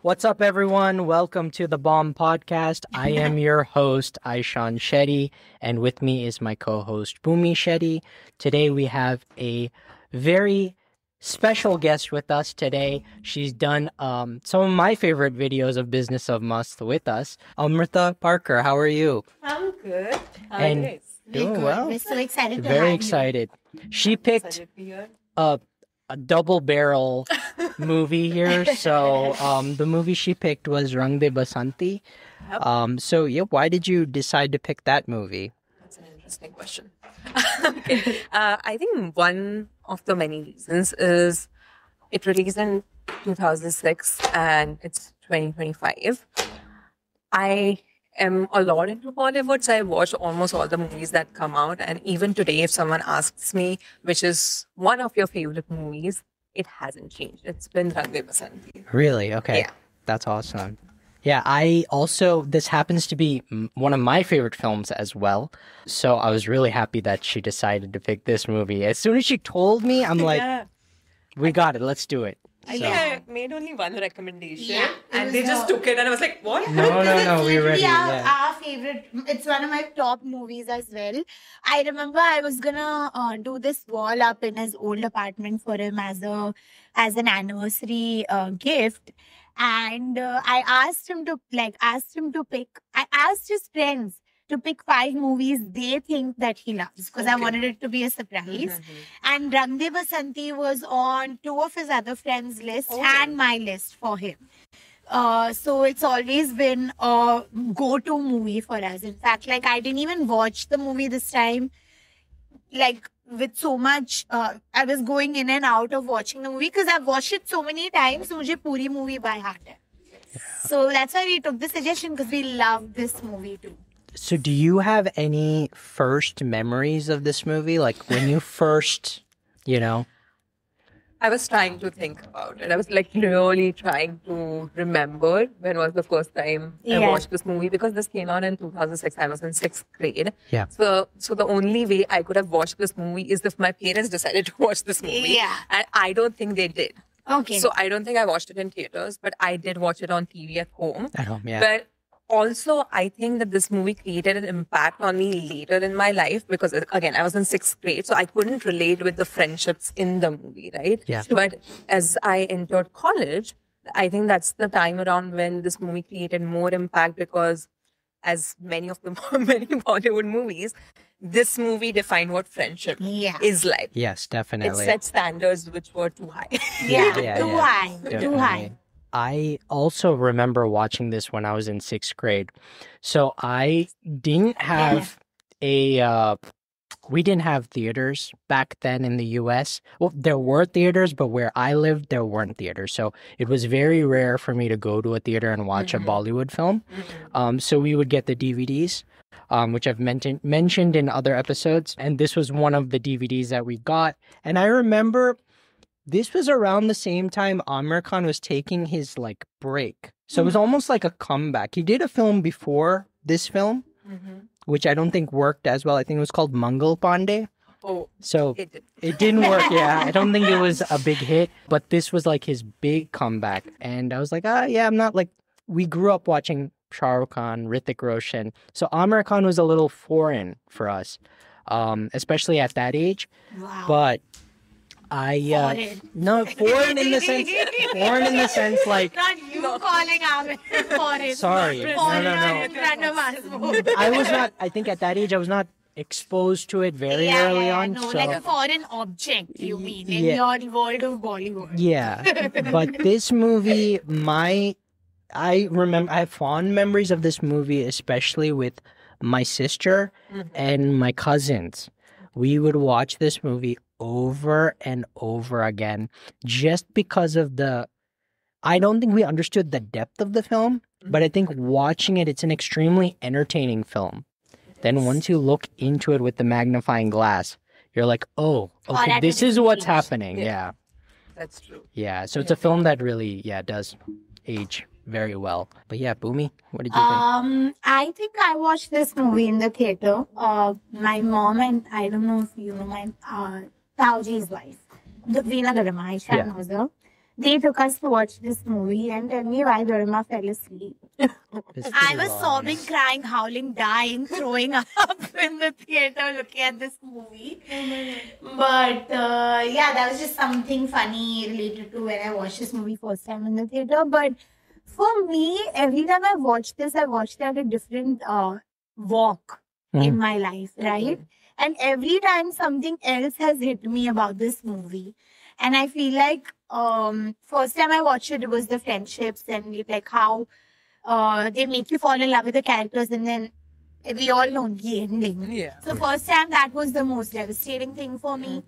What's up, everyone? Welcome to the Bomb Podcast. I am your host, Aishan Shetty, and with me is my co-host, Bhumi Shetty. Today we have a very special guest with us today. She's done some of my favorite videos of Business of Must with us. Amrita Parker, how are you? I'm good. How are And you guys? doing well. We're so excited to Very have excited. She picked Excited to be here. a double barrel movie here. So the movie she picked was Rang De Basanti. Yep. Why did you decide to pick that movie? That's an interesting question. Okay. I think one of the many reasons is it released in 2006 and it's 2025. I am a lot into Bollywood, so I watch almost all the movies that come out. And even today, if someone asks me which is one of your favorite movies, it hasn't changed. It's been Rang De Basanti. Really? Okay. Yeah. That's awesome. Yeah, this happens to be one of my favorite films as well. So I was really happy that she decided to pick this movie. As soon as she told me, I'm like, Yeah. we got it. Let's do it. I think I made only one recommendation, Yeah, it and was they just took it, and I was like, "What?" No, we're ready. Yeah, Yeah. our favorite. It's one of my top movies as well. I remember I was gonna do this wall up in his old apartment for him as an anniversary gift, and I asked him to pick. I asked his friends to pick 5 movies they think that he loves because I Okay. wanted it to be a surprise. And Rang De Basanti was on 2 of his other friends' list Oh. and my list for him. So it's always been a go-to movie for us. In fact, like I didn't even watch the movie this time. Like with so much, I was going in and out of watching the movie because I've watched it so many times. So मुझे पूरी movie by heart hai. So that's why we took the suggestion because we love this movie too. So do you have any first memories of this movie? Like when you first, I was trying to think about it. I was like really trying to remember when was the first time I Yeah. watched this movie because this came out in 2006. I was in 6th grade. Yeah. So the only way I could have watched this movie is if my parents decided to watch this movie. Yeah. And I don't think they did. Okay. So I don't think I watched it in theaters, but I did watch it on TV at home. at home? Yeah. But also, I think that this movie created an impact on me later in my life because, again, I was in 6th grade, so I couldn't relate with the friendships in the movie, right? Yeah. But as I entered college, I think that's the time around when this movie created more impact because, as many of the many Bollywood movies, this movie defined what friendship Yeah. is like. Yes, It definitely. set standards which were too high. yeah, Yeah, too yeah. high, too Definitely. high. I also remember watching this when I was in 6th grade. So I didn't have we didn't have theaters back then in the US. Well, there were theaters, but where I lived, there weren't theaters. So it was very rare for me to go to a theater and watch a Bollywood film. So we would get the DVDs, which I've mentioned in other episodes. And this was one of the DVDs that we got. And I remember this was around the same time Amir Khan was taking his break. So it was almost like a comeback. He did a film before this film, which I don't think worked as well. I think it was called Mangal Pandey. Oh, So it did. it didn't work. Yeah, I don't think it was a big hit, but this was like his big comeback. And I was like, I'm not we grew up watching Shah Rukh Khan, Hrithik Roshan. So Amir Khan was a little foreign for us, especially at that age. Wow. But Foreign. no, foreign in the sense like, Not you calling Amit foreign. sorry, no. Foreign in front of us. I was not, I think at that age, I was not exposed to it very early on. No, So, like a foreign object, you mean, in Yeah. your world of Bollywood. yeah. But this movie, I have fond memories of this movie, especially with my sister and my cousins. We would watch this movie over and over again just because of I don't think we understood the depth of the film, but I think watching it, it's an extremely entertaining film. Then once you look into it with the magnifying glass, you're like, oh, okay, that this is is what's huge. happening. Yeah. Yeah. That's true. Yeah. So it's a film that really, does age very well. But yeah, Bhumi, what did you think? I think I watched this movie in the theater. My mom and I don't know if you know my Tauji's wife, the Veena Gadama, Aisha Yeah. knows her. they took us to watch this movie and tell me why Dharma fell asleep. It's I pretty was long. sobbing, crying, howling, dying, throwing up in the theater looking at this movie. But yeah, that was just something funny related to when I watched this movie first time in the theater. But for me, every time I watched this, I watched it at a different walk in my life, right? And every time something else has hit me about this movie. And I feel like first time I watched it, it was the friendships and like how they make you fall in love with the characters, and then we all know the ending. Yeah. So first time that was the most devastating thing for me.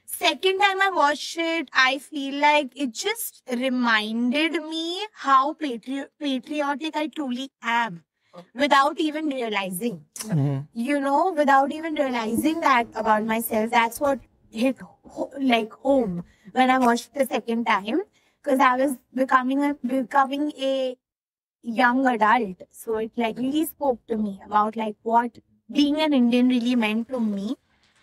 Second time I watched it, I feel like it just reminded me how patriotic I truly am without even realizing. You know, without even realizing that about myself. That's what hit like home when I watched the second time, because I was becoming a young adult. So it like really spoke to me about like what being an Indian really meant to me.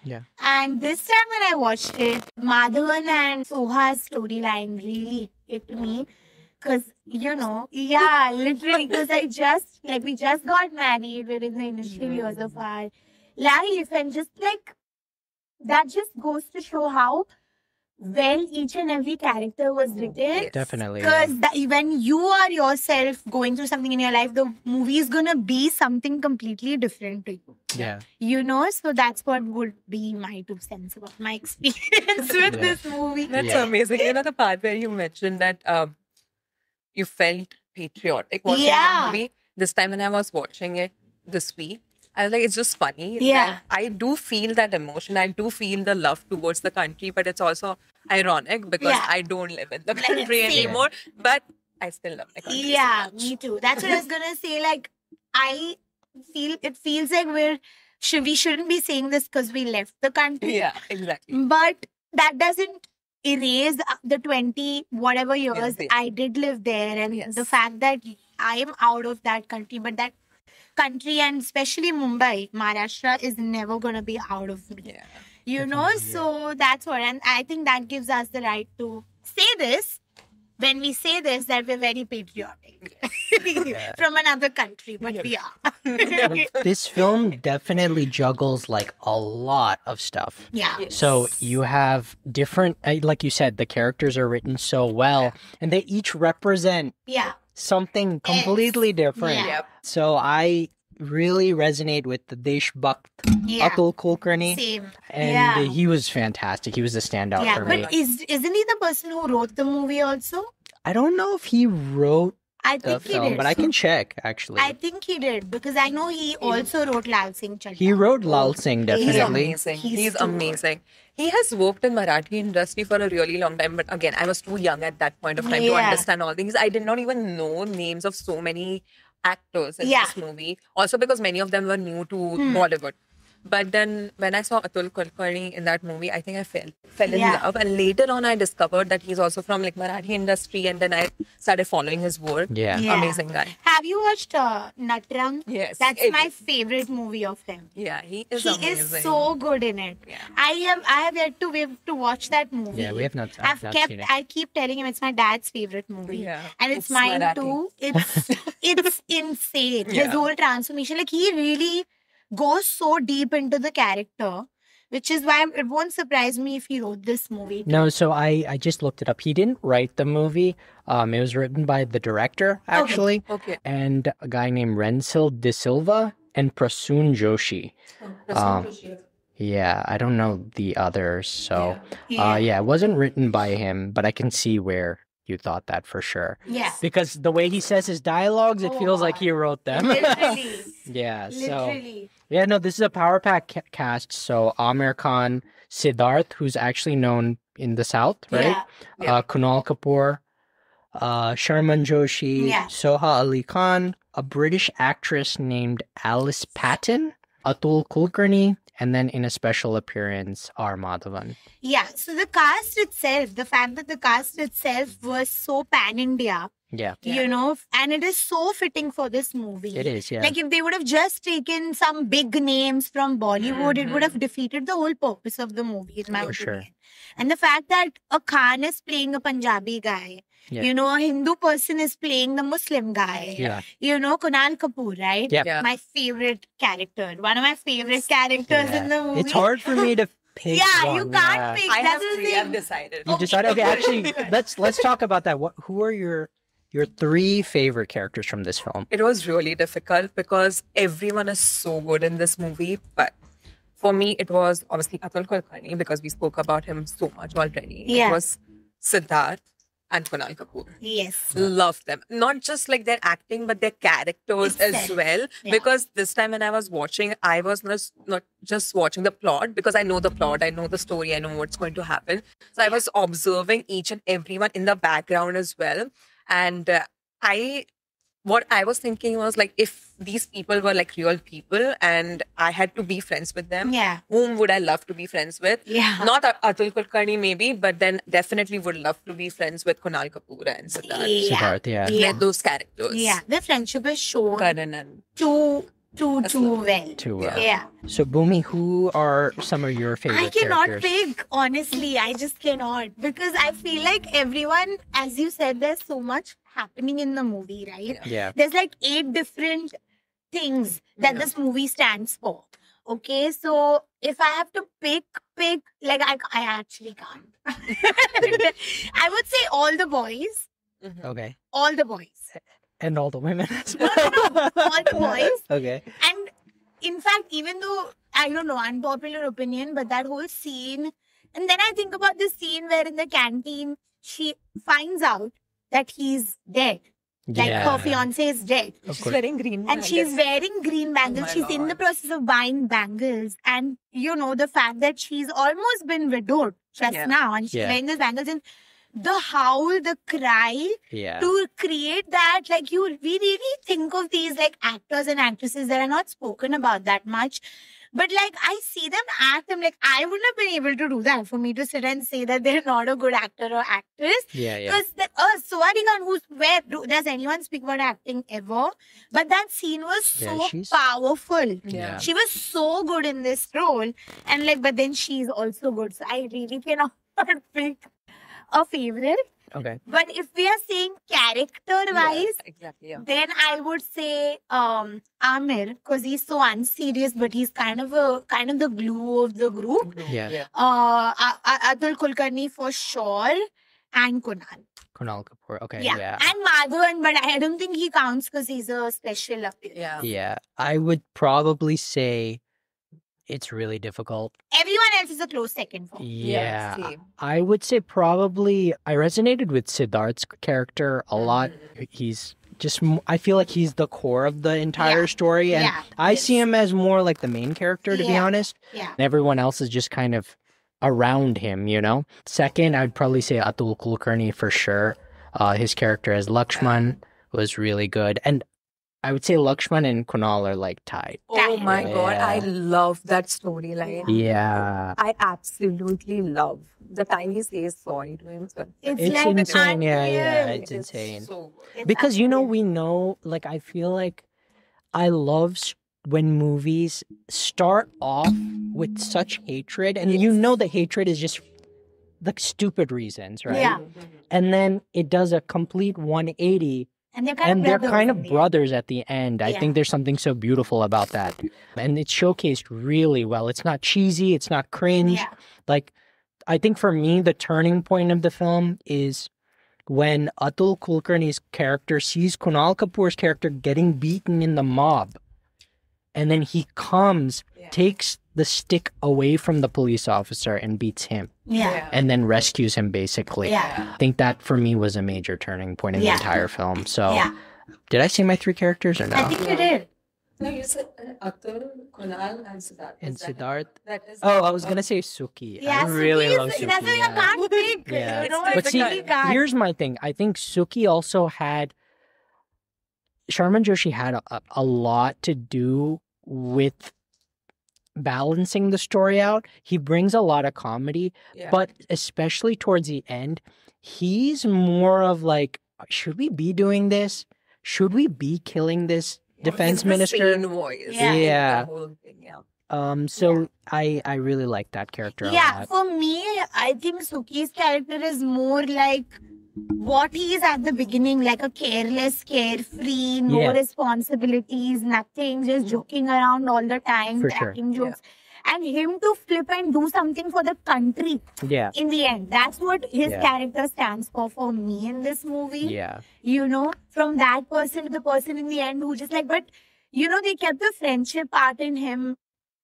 Yeah. And this time when I watched it, Madhavan and Soha's storyline really hit me. Because, you know, yeah, literally, because we just got married. We're in the initial years of our life. And just like, that just goes to show how well each and every character was written. Definitely. Yeah. Because when you are yourself going through something in your life, the movie is going to be something completely different to you. Yeah. You know, so that's what would be my 2 cents about my experience with this movie. That's Yeah. amazing. You know, the part where you mentioned that you felt patriotic watching Yeah. the movie. This time when I was watching it this week, I was like, it's just funny. Yeah. that I do feel that emotion. I do feel the love towards the country, but it's also ironic because Yeah. I don't live in the Like, country same. anymore. But I still love my country. Yeah, so much. me too. That's what I was gonna say. Like, I feel it feels like we shouldn't be saying this because we left the country. Yeah, exactly. But that doesn't erase the 20 whatever years Yes. I did live there, and Yes. the fact that I am out of that country, but that country and especially Mumbai, Maharashtra is never gonna be out of me. Yeah. You know, so that's what, and I think that gives us the right to say this when we say this, that we're very patriotic from another country, but we are. This film definitely juggles like a lot of stuff. Yeah. So you have different, like you said, the characters are written so well, and they each represent Yeah. something completely different. Yeah. Yep. So I really resonate with the Deshbhakt Yeah. Atul Kulkarni, Same. and Yeah. he was fantastic. He was a standout Yeah. for me. But isn't he the person who wrote the movie also? I don't know if he wrote I the think he film, did. but I can check actually. I think he did because I know he also wrote Lal Singh Chaddha. He wrote Lal Singh, He's He's definitely. amazing. He's He's too good. amazing. He has worked in Marathi industry for a really long time, but again, I was too young at that point of time to Yeah. understand all things. I did not even know names of so many actors in Yeah. this movie. Also because many of them were new to Hmm. Bollywood. But then when I saw Atul Kulkarni in that movie, I think I fell in Yeah. love. And later on, I discovered that he's also from like Marathi industry, and then I started following his work. Yeah. Yeah. Amazing guy. Have you watched Natrang? Yes. That's It- my favorite movie of him. Yeah, he is He amazing. is so good in it. Yeah. I have yet to watch that movie. Yeah, we have not. I've not seen it. I keep telling him it's my dad's favorite movie. Yeah, And it's it's mine Marathi. too. It's insane. His Yeah. whole transformation. Like he really goes so deep into the character, which is why it won't surprise me if he wrote this movie. No, so I just looked it up. He didn't write the movie. It was written by the director actually, Okay. and a guy named Rensil De Silva and Prasoon Joshi. Yeah, I don't know the others. So yeah, it wasn't written by him, but I can see where you thought that for sure. Yeah. Because the way he says his dialogues, it feels like he wrote them. Literally. Yeah, so Literally. yeah, no, this is a power pack cast. So Amir Khan, Siddharth, who's actually known in the South, right? Yeah. Kunal Kapoor, Sharman Joshi, Yeah. Soha Ali Khan, a British actress named Alice Patton, Atul Kulkarni, and then in a special appearance, R. Madhavan. Yeah. So the cast itself, the fact that the cast itself was so pan-India, Yeah, you know, and it is so fitting for this movie. it is. Yeah, Like if they would have just taken some big names from Bollywood, it would have defeated the whole purpose of the movie, in my For opinion. sure. And the fact that a Khan is playing a Punjabi guy, Yeah. you know, a Hindu person is playing the Muslim guy, yeah, you know, Kunal Kapoor, right? Yeah. Yeah. My favorite character, one of my favorite characters in the movie. It's hard for me to pick. Yeah, one. you can't Yeah. pick. I That's have the 3. I've thing. decided. You decided. Okay, actually, let's talk about that. Who are your 3 favorite characters from this film? It was really difficult because everyone is so good in this movie. But for me, it was obviously Atul Kulkarni because we spoke about him so much already. Yeah. It was Siddharth and Kunal Kapoor. Yes. Love them. Not just like their acting, but their characters as Itself. well. Yeah. Because this time when I was watching, I was not just watching the plot because I know the plot, I know the story, I know what's going to happen. So I was observing each and everyone in the background as well. And what I was thinking was like, if these people were like real people and I had to be friends with them, Yeah. whom would I love to be friends with? Yeah. Not Atul Kulkarni maybe, but then definitely would love to be friends with Kunal Kapoor and Siddharth. Yeah. Siddharth, yeah. Yeah. Those characters. Yeah. The friendship is shown Karan and too well. Too well. Yeah. So, Bhumi, who are some of your favorite I cannot characters? pick, honestly. I just cannot. Because I feel like everyone, as you said, there's so much happening in the movie, right? Yeah. There's like 8 different things that Yeah. this movie stands for. Okay, so if I have to pick, like I actually can't. I would say all the boys. Mhm. Okay. All the boys. And all the women as No, well. no, no. All the boys. Okay. And in fact, even though, I don't know, unpopular opinion, but that whole scene, and then I think about the scene where in the canteen, she finds out that he's dead. Like Yeah. her fiance is dead. Of She's course. wearing green. And she's wearing green bangles. my She's in the God. process of buying bangles. And you know, the fact that she's almost been widowed just Yeah. now and she's Yeah. wearing those bangles and the howl, the cry, Yeah. to create that, like we really think of these like actors and actresses that are not spoken about that much. But like I see them act, I'm like, I wouldn't have been able to do that for me to sit and say that they're not a good actor or actress. Yeah. Yeah. Because Sawari Khan, does anyone speak about acting ever? But that scene was Yeah, so she's- powerful. Yeah. She was so good in this role. And like, but then she's also good. So I really cannot pick a favorite. Okay. But if we are saying character-wise, Exactly. Yeah. then I would say Amir, because he's so unserious, but he's kind of the glue of the group. Yeah. Atul Kulkarni for sure, and Kunal. Kunal Kapoor. Okay. Yeah. Yeah. And Madhavan, but I don't think he counts because he's a special appearance. Yeah. Yeah. I would probably say it's really difficult. Everyone else is a close second for me. Yeah. same. I would say probably I resonated with Siddharth's character a lot. Mm-hmm. He's just, I feel like he's the core of the entire Yeah. story. And Yeah. I see him as more like the main character, to be Yeah. honest. Yeah. And everyone else is just kind of around him, you know? Second, I'd probably say Atul Kulkarni for sure. His character as Lakshman was really good. And I would say Lakshman and Kunal are like tied. Oh my God. Yeah. I love that storyline. Yeah. I absolutely love the time he says sorry to him. So It's like insane. Yeah, yeah. unreal. It's insane. So good. It's Because, you know, unreal. we know, like, I feel like I love when movies start off with such hatred, and you know the hatred is just like stupid reasons, right? Yeah. And then it does a complete 180, And they're kind and of they're brothers kind in of the end. brothers at the end. I Yeah. think there's something so beautiful about that. And it's showcased really well. It's not cheesy, it's not cringe. Yeah. Like, I think for me, the turning point of the film is when Atul Kulkarni's character sees Kunal Kapoor's character getting beaten in the mob. And then he comes, takes the stick away from the police officer and beats him, Yeah. and then rescues him, basically. Yeah. I think that for me was a major turning point in Yeah. the entire film. So, Yeah. did I say my 3 characters or I no? think you did. No, you said Atul, Kunal, and Siddharth. And Is that- Siddharth? That is Oh, I was going to say Suki. Yeah, I really Suki love is, Suki. that's why yeah. I can't pick. Yeah. You know, But it's see, really can't. Here's my thing. I think Suki also had Sharman Joshi had a lot to do with balancing the story out. He brings a lot of comedy, Yeah. but especially towards the end, he's more of like, should we be doing this? Should we be killing this defense It's the minister? sane voice. Yeah. Yeah. The whole thing, yeah. So I really like that character a Yeah, lot. for me, I think Suki's character is more like what he is at the beginning, like a careless, carefree, no Yeah. responsibilities, nothing, just joking around all the time, For sure. cracking jokes. And him to flip and do something for the country Yeah. in the end. That's what his Yeah. character stands for me in this movie. Yeah. You know, from that person to the person in the end who just like, but you know, they kept the friendship part in him,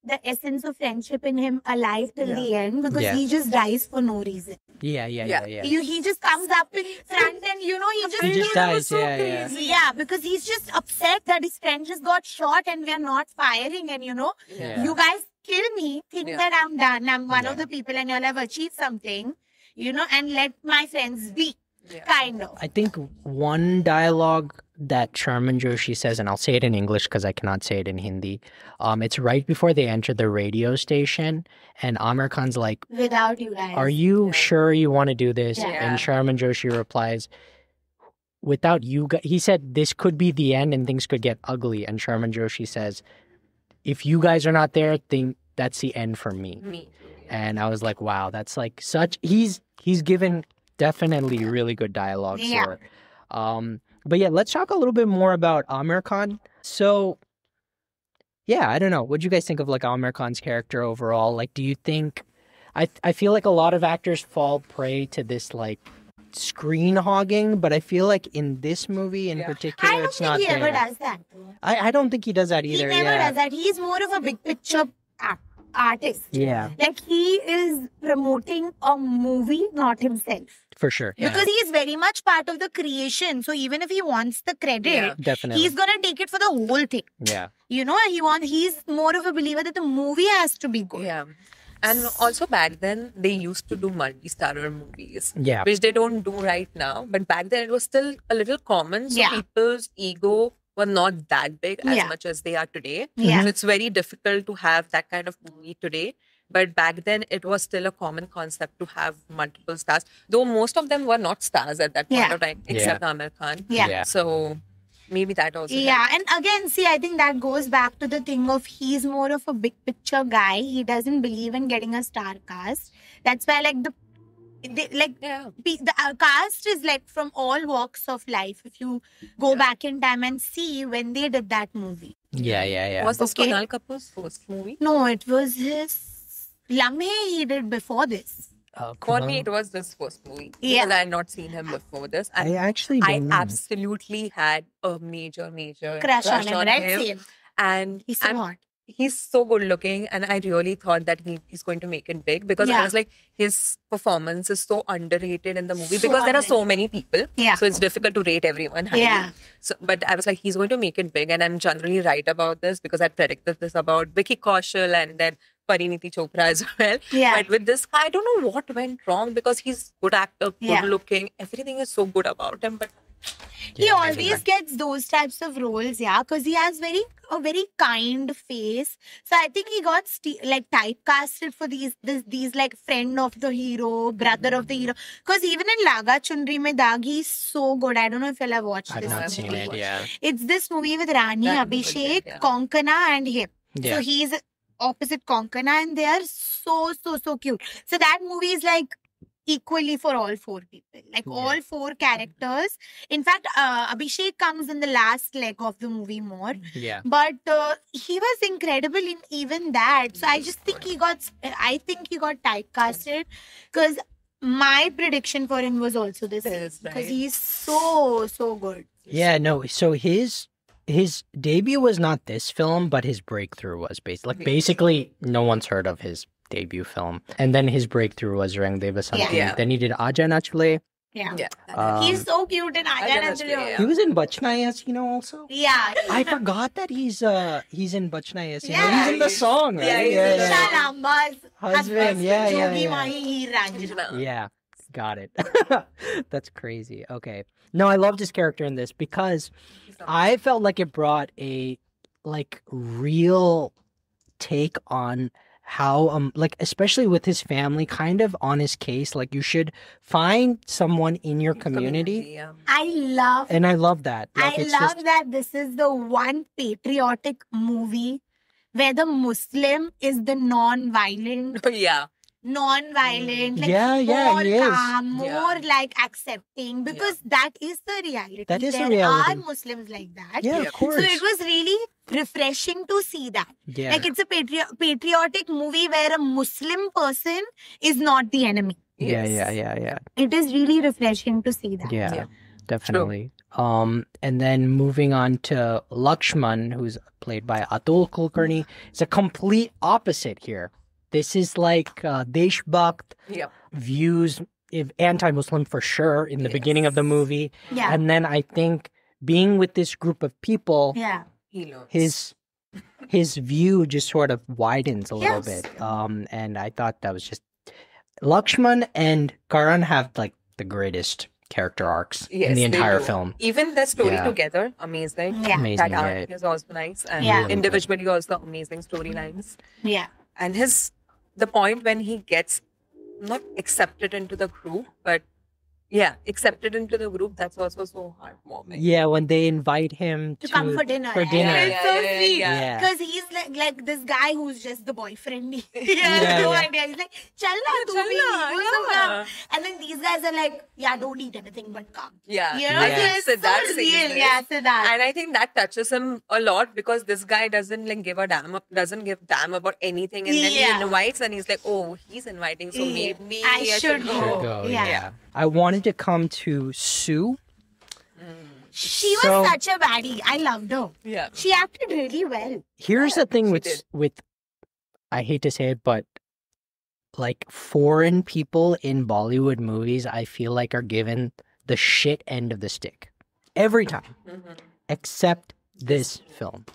the essence of friendship in him alive till the end because Yeah. he just dies for no reason. Yeah. He just comes up in front and you know, He just dies. Yeah. Yeah, because he's just upset that his friend just got shot and we're not firing and you know, Yeah. you guys kill me, think Yeah. that I'm done, I'm one of Yeah. the people and you'll have achieved something, you know, and let my friends be, Yeah. kind of. I think one dialogue that Sharman Joshi says, and I'll say it in English because I cannot say it in Hindi. It's right before they enter the radio station, and Amir Khan's like, Without you guys. "Are you Yeah. sure you want to do this?" Yeah. And Sharman Joshi replies, "Without you guys," he said, "this could be the end, and things could get ugly." And Sharman Joshi says, "If you guys are not there, think that's the end for me." Me too. Yeah. And I was like, "Wow, that's like such." He's given definitely really good dialogue Yeah. for it. But yeah, let's talk a little bit more about Amir Khan. So, yeah, I don't know. What do you guys think of like Amir Khan's character overall? Like, do you think? I feel like a lot of actors fall prey to this like screen hogging, but I feel like in this movie in Yeah. particular, I don't it's think not he there. ever does that. I don't think he does that He either. never Yeah, does that. He's more of a big picture artist. yeah, Like he is promoting a movie, not himself. for sure. Yeah, Because he is very much part of the creation. So even if he wants the credit, Yeah. definitely. he's gonna take it for the whole thing. Yeah, You know, he's more of a believer that the movie has to be good. Yeah. And also back then, they used to do multi-starrer movies, yeah, which they don't do right now. But back then, it was still a little common. So Yeah. people's ego were not that big as Yeah. much as they are today. Yeah. So it's very difficult to have that kind of movie today. But back then, it was still a common concept to have multiple stars. Though most of them were not stars at that point Yeah. of time, except Amir Khan. Yeah. Yeah. So maybe that also. Yeah, and again, see, I think that goes back to the thing of he's more of a big picture guy. He doesn't believe in getting a star cast. That's why, like Yeah. the cast is like from all walks of life. If you go back in time and see when they did that movie. yeah. Was this Okay. Kunal Kapoor's first movie? No, it was his Lamhe he did before this. For me, it was this first movie. Yeah. Because I had not seen him before this. I And actually I don't know. absolutely had a major Crush on him, right? Same. And He's so hot. he's so good looking. And I really thought that he's going to make it big because I Yeah. was like, his performance is so underrated in the movie So because there are so many people. Yeah. So it's difficult to rate everyone highly. Yeah. So, but I was like, he's going to make it big. And I'm generally right about this because I predicted this about Vicky Kaushal and then Pariniti Chopra as well. Yeah. But with this guy, I don't know what went wrong because he's good actor, good Yeah. looking. Everything is so good about him. But He Yeah, always gets those types of roles, yeah, because he has a very kind face. So I think he got like typecasted for these like friend of the hero, brother of the hero. Because even in Laga Chundri Mein Daag, he's so good. I don't know if you'll have watched I've this not I've seen movie. it. Yeah, It's this movie with Rani, That movie, Abhishek, yeah. Konkana, and him. yeah. So he's opposite Konkana, and they are so cute. So that movie is like equally for all four people, like Yeah. all four characters. In fact, Abhishek comes in the last leg of the movie more, Yeah. but he was incredible in even that. So I just think he got typecasted because my prediction for him was also this Yes, because right. he's so good. Yeah, no. So his debut was not this film, but his breakthrough was basically no one's heard of his debut film, and then his breakthrough was Rang De Basanti. Yeah. Then he did Aja Nachle. Yeah. yeah. He's so cute in Aja Aja Nachle. Nachle, He was in Bachna Hai Hasina also. Yeah. I forgot that he's in Bachna Hai Hasina. Yeah. He's in the song, right? Yeah, he's Isha Lamba's Husband, yeah. Jogi Mahi Heer Ranjana. Yeah, got it. That's crazy. Okay. No, I loved his character in this because I felt like it brought a like real take on how like especially with his family kind of on his case, like you should find someone in your community. Yeah. I love And I love that. Like, I it's love just, that this is the one patriotic movie where the Muslim is the non-violent, Yeah. like Yeah, more he is. calm, Yeah. more like accepting, because that is the reality. That is the there reality. are Muslims like that. yeah, Yeah. of course. So it was really refreshing to see that. yeah. Like it's a patriotic movie where a Muslim person is not the enemy. Yes. Yeah. It is really refreshing to see that. Yeah, Yeah. definitely. And then moving on to Lakshman, who's played by Atul Kulkarni, it's a complete opposite here. This is like Deshbhakt Yeah. views, if anti-Muslim for sure in the beginning of the Yes. movie, Yeah. and then I think being with this group of people, Yeah. He learns. his view just sort of widens a little Yes. bit. And I thought that was just Lakshman and Karan have like the greatest character arcs in Yes, the they entire do. film. Even the story Yeah. together, amazing. Yeah. Amazing, That arc yeah. is also nice. And Yeah. Really good. individually also amazing storylines. Yeah. And the point when he gets not accepted into the group, but accepted into the group, that's also so heartwarming. Yeah, when they invite him To come for dinner. For right? dinner. It's so Yeah, sweet. yeah. Because he's like this guy who's just the boyfriend. he Yeah, has no yeah. idea. He's like, Chalna, tu bhi, Chalna, you also yeah. come. And then these guys are like, yeah, don't eat anything but come. Yeah. You know, I Yeah. think so it's Siddharth so says real. this. Yeah, Siddharth. And I think that touches him a lot because this guy doesn't give a damn about anything, and then Yeah. he invites and he's like, oh, he's inviting, so Yeah. maybe I should Should go. go, Yeah. I wanted to come to Sue. She was So- such a baddie. I loved her. Yeah. She acted really well. Here's the thing she with did. I hate to say it, but like foreign people in Bollywood movies, I feel like are given the shit end of the stick every time, except this film.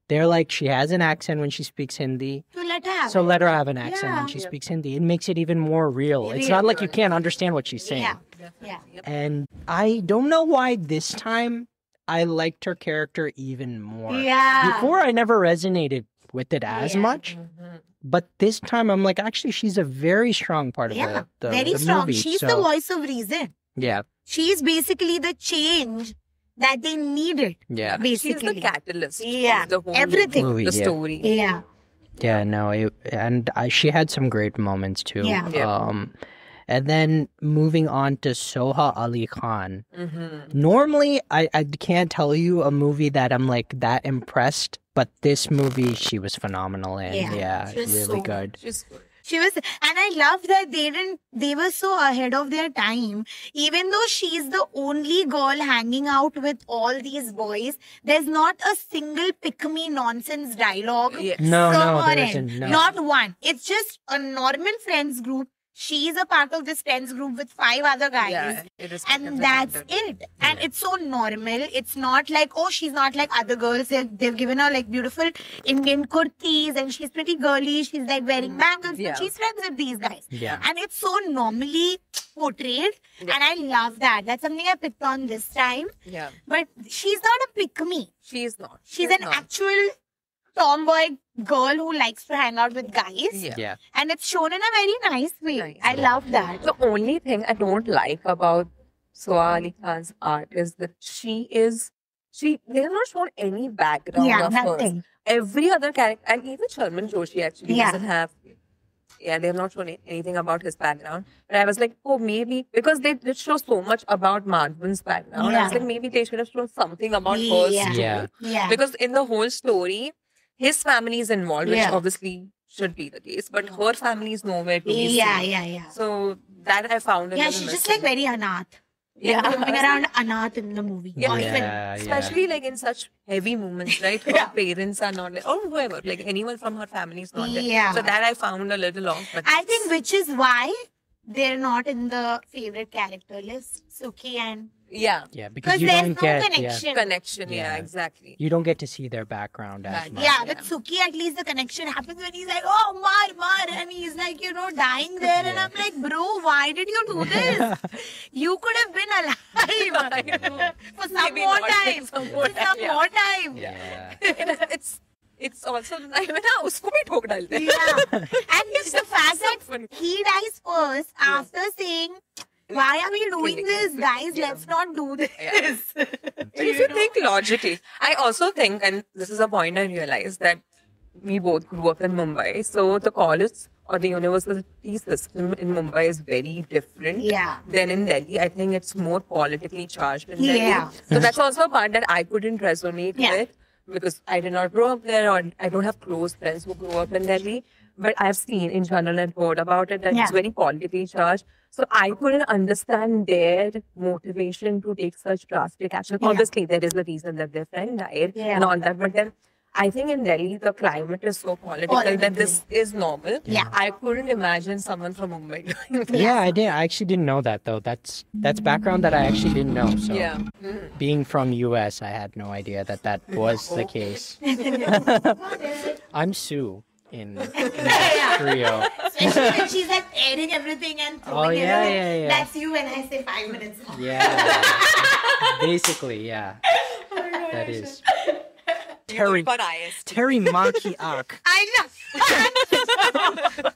They're like, she has an accent when she speaks Hindi, So let her have so it. let her have an accent when Yeah. she speaks Hindi. It makes it even more real. It's Real. not like you can't understand what she's saying. Yeah. Yeah. And I don't know why this time I liked her character even more. Yeah. Before, I never resonated with it as Yeah. much. But this time, I'm like, actually, she's a very strong part of Yeah. the Very the strong. movie. She's so, the voice of reason. Yeah, She's basically the change that they needed. yeah, She's the Basically. catalyst. Yeah. of the whole Everything. Movie, the yeah. story. Yeah. yeah. No, she had some great moments too. Yeah. Yeah. And then moving on to Soha Ali Khan. Mm-hmm. Normally, I can't tell you a movie that I'm like that impressed, but this movie she was phenomenal in. Yeah. Yeah, She was really so good. She's good. She was, and I love that they were so ahead of their time. Even though she's the only girl hanging out with all these boys, there's not a single pick-me nonsense dialogue. Yes. No, from no, her there end. isn't. No. Not one. It's just a normal friends group. She's a part of this friends group with 5 other guys. Yeah, it is And that's it. And it's so normal. It's not like, oh, she's not like other girls. They've given her like beautiful Indian kurtis and she's pretty girly. She's like wearing bangles. Yeah. But she's friends with these guys. Yeah. And it's so normally portrayed. Yeah. And I love that. That's something I picked on this time. Yeah. But she's not a pick-me. She's not. She's an not. actual tomboy girl who likes to hang out with guys. Yeah. Yeah. And it's shown in a very nice way. Nice. I love that. The only thing I don't like about Soha Ali Khan's art is that they have not shown any background Yeah, of hers. nothing. Every other character, and even Sharman Joshi actually Yeah. doesn't have. Yeah, they have not shown anything about his background. But I was like, oh, maybe because they did show so much about Madhavan's background. I was Yeah. like, maybe they should have shown something about hers Yeah. too. Yeah. Yeah. Because in the whole story, his family is involved, which Yeah. obviously should be the case. But her family is nowhere to be Yeah, seen. yeah. So that I found a Yeah, little she's just missing. like very anath. Yeah. Roaming around anath in the movie. Yeah. Orphan. Yeah, Especially like in such heavy moments, right? Her parents are not there, or whoever, like anyone from her family is not there. Yeah. So that I found a little off. But I think which is why they're not in the favorite character list, Suki and yeah, Yeah, because because you there's don't no get connection. connection. Yeah, Yeah. exactly. you don't get to see their background as Right. much. Yeah, Yeah. with Suki at least the connection happens when he's like, oh, mar, and he's like, dying there. And Yeah. I'm like, bro, why did you do this? You could have been alive for some Maybe more not, time. some more For some time, yeah. more time. Yeah. it's it's also I mean, हाँ, उसको भी ठोक डालते हैं. Yeah. And just the fact that Funny. he dies first after saying, why are we doing this, guys? Let's not do this. But if you think logically, I also think, and this is a point I realized, that we both grew up in Mumbai, so the college or the university system in Mumbai is very different Yeah. than in Delhi. I think it's more politically charged in Yeah. Delhi. So that's also a part that I couldn't resonate Yeah. with because I did not grow up there or I don't have close friends who grew up in Delhi. But I've seen in journal and heard about it that Yeah. it's very politically charged. So I couldn't understand their motivation to take such drastic action. Yeah. Obviously, there is a reason that their friend died Yeah. and all that. But then I think in Delhi, the climate is so political that this is normal. Yeah. I couldn't imagine someone from Mumbai doing this. Yeah, I did. I actually didn't know that though. That's background that I actually didn't know. So Yeah. being from US, I had no idea that was the case. I'm Sue in trio. Especially when she's like airing everything and throwing Oh, yeah, it. yeah, yeah. That's you when I say 5 minutes. Yeah. Basically, yeah. That is. Terry Biased. Terry Monkey Arc. I know.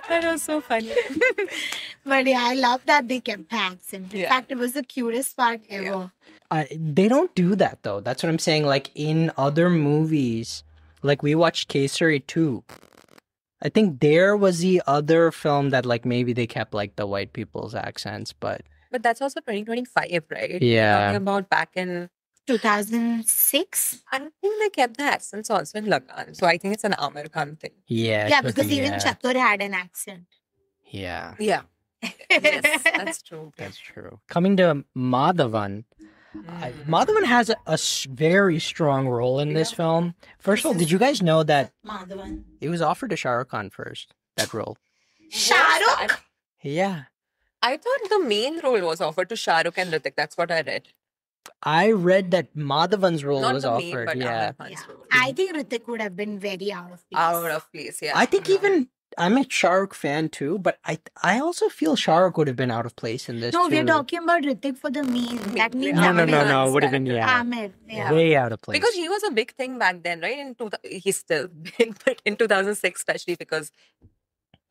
That was so funny. But yeah, I love that they kept accent. In Yeah. fact, it was the cutest part ever. They don't do that though. That's what I'm saying. Like in other movies, like we watched Kesari 2. I think there was the other film that like maybe they kept like the white people's accents, but But that's also 2025, right? Yeah. Talking about back in, 2006? I don't think they kept the accents also in Lagan. So I think it's an Amir Khan thing. yeah. Yeah, it could because be, even yeah. Chatur had an accent. Yeah, Yeah. Yes, that's true. that's true. Coming to Madhavan, Mm. Madhavan has a very strong role in this film. First of all, did you guys know that Madhavan. it was offered to Shah Rukh Khan first, that role? Shah Rukh? Yeah. I thought the main role was offered to Shah Rukh and Hrithik. That's what I read. I read that Madhavan's role Not was the main, offered. but Yeah. Amir Khan's Yeah. role. I think Hrithik would have been very out of place. Out of place, yeah. I think even I'm a Shah Rukh fan too, but I also feel Shah Rukh would have been out of place in this No, too. we're talking about Hrithik for the mean. That means yeah. No, Amir. it would have been Amir. Yeah. way out of place. Because he was a big thing back then, right? He's still big, but in 2006, especially because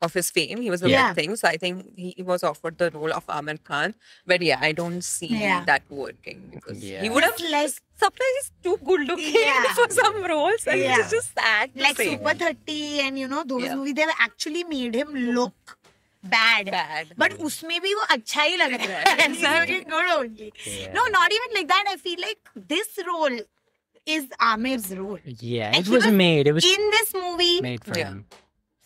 of his fame, he was a Yeah. big thing. So I think he was offered the role of Amir Khan. But yeah, I don't see Yeah. that working because Yeah. he would have Like- sometimes he's too good looking Yeah. for some roles, and Yeah. it's just sad to Like say. Super 30 and those Yeah. movies, they actually made him look bad. Bad. But उसमें भी वो अच्छा ही लग रहा है. He's looking good only. Yeah. No, not even like that. I feel like this role is Amir's role. Yeah, And it he was was made. It was In this movie, made for Yeah. him.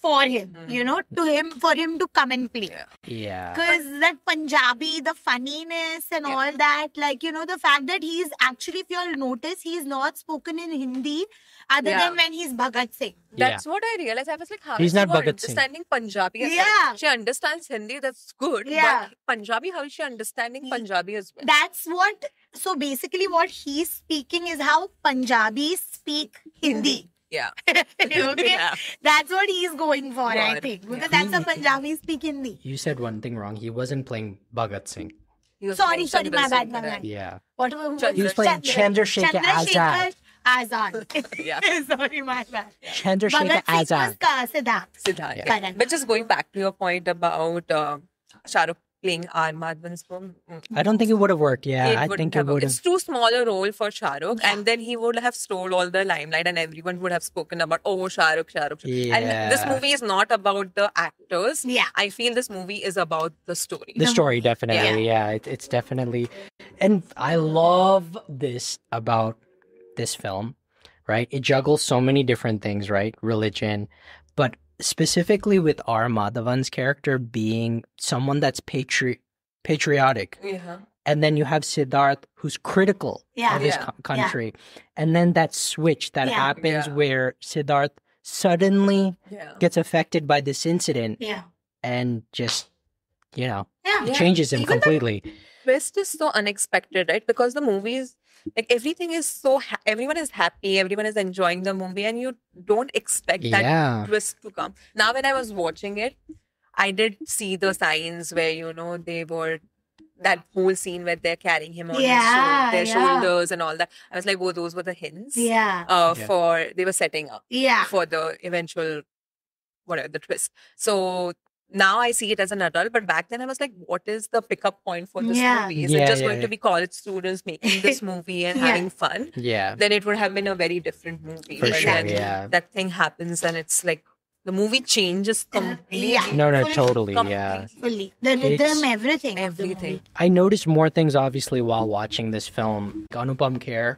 for him, for him to come and play. Yeah. Yeah. Because that Punjabi, the funniness and all that, like, the fact that he's actually, if you'll notice, he's not spoken in Hindi other Yeah. than when he's Bhagat Singh. That's what I realized. I was like, how He's is not she Bhagat Singh. understanding Punjabi? as well? Yeah. She understands Hindi, that's good. Yeah. But Punjabi, how is she understanding Punjabi as well? That's what, so basically what he's speaking is how Punjabis speak Hindi. Yeah. Okay? Yeah. That's what he's going for, I God. think. Because that's how Punjabis speak Hindi. You said one thing wrong. He wasn't playing Bhagat Singh. He was Sorry, playing my Chandra bad, Singh, my correct. bad. Yeah. What was He was playing Chandrasekhar Azad. Azad. Yeah. Sorry, my bad. Chandrasekhar Bhagat Singh Azad. was Siddharth. Siddharth. Yeah. Correct. But just going back to your point about Shah Rukh playing R. Madhavan's role, I don't think it would have worked. Yeah, I wouldn't think it have would worked. have. It's too small a role for Shah Rukh, Yeah. and then he would have stole all the limelight, and everyone would have spoken about, oh, Shah Rukh, Shah Rukh. And this Yeah. movie is not about the actors. Yeah. I feel this movie is about the story. The story, definitely. Yeah, it's definitely. And I love this about this film, right? It juggles so many different things, right? Religion, but specifically with R. Madhavan's character being someone that's patriotic. Yeah. And then you have Siddharth, who's critical Yeah. of his Yeah. country. And then that switch that Yeah. happens Yeah. where Siddharth suddenly Yeah. gets affected by this incident Yeah. and just, Yeah. Yeah. changes him Even the completely. twist is so unexpected, right? Because the movie is like everything is so everyone is happy, everyone is enjoying the movie, and you don't expect that Yeah. twist to come. Now, when I was watching it, I did see the signs where they were that whole scene where they're carrying him on their Yeah, shoulders and all that. I was like, oh, those were the hints. Yeah. For they were setting up Yeah. for the eventual whatever the twist. So now I see it as an adult, but back then I was like, what is the pickup point for this Yeah. movie? Is Yeah, it just yeah, going yeah. to be college students making this movie and Yeah. having fun? Yeah. Then it would have been a very different movie. For But sure, then yeah. that thing happens and it's like the movie changes completely. Yeah. No, Fully- totally, yeah. Fully. The rhythm, It's- everything. of the Everything. movie. I noticed more things obviously while watching this film. Anupam Kher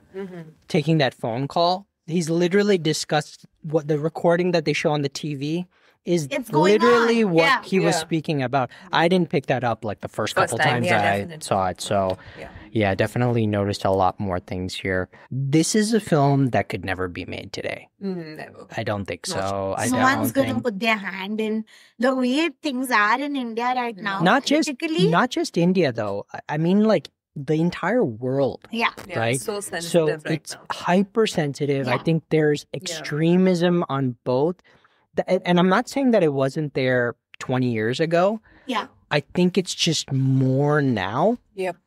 taking that phone call. He's literally discussed what the recording that they show on the TV is It's going literally on, what yeah. he was Yeah. speaking about. I didn't pick that up like the first First couple time, times yeah, that I definitely. saw it. So Yeah. yeah, definitely noticed a lot more things here. This is a film that could never be made today. Never. I don't think No so. I No don't one's going to think. put their hand in the way things are in India right now. Not just politically. India though. I mean like the entire world. Yeah. Yeah, Right? So sensitive So right it's now. hypersensitive. I Yeah. think there's extremism on both. And I'm not saying that it wasn't there 20 years ago. Yeah. I think it's just more now Yep.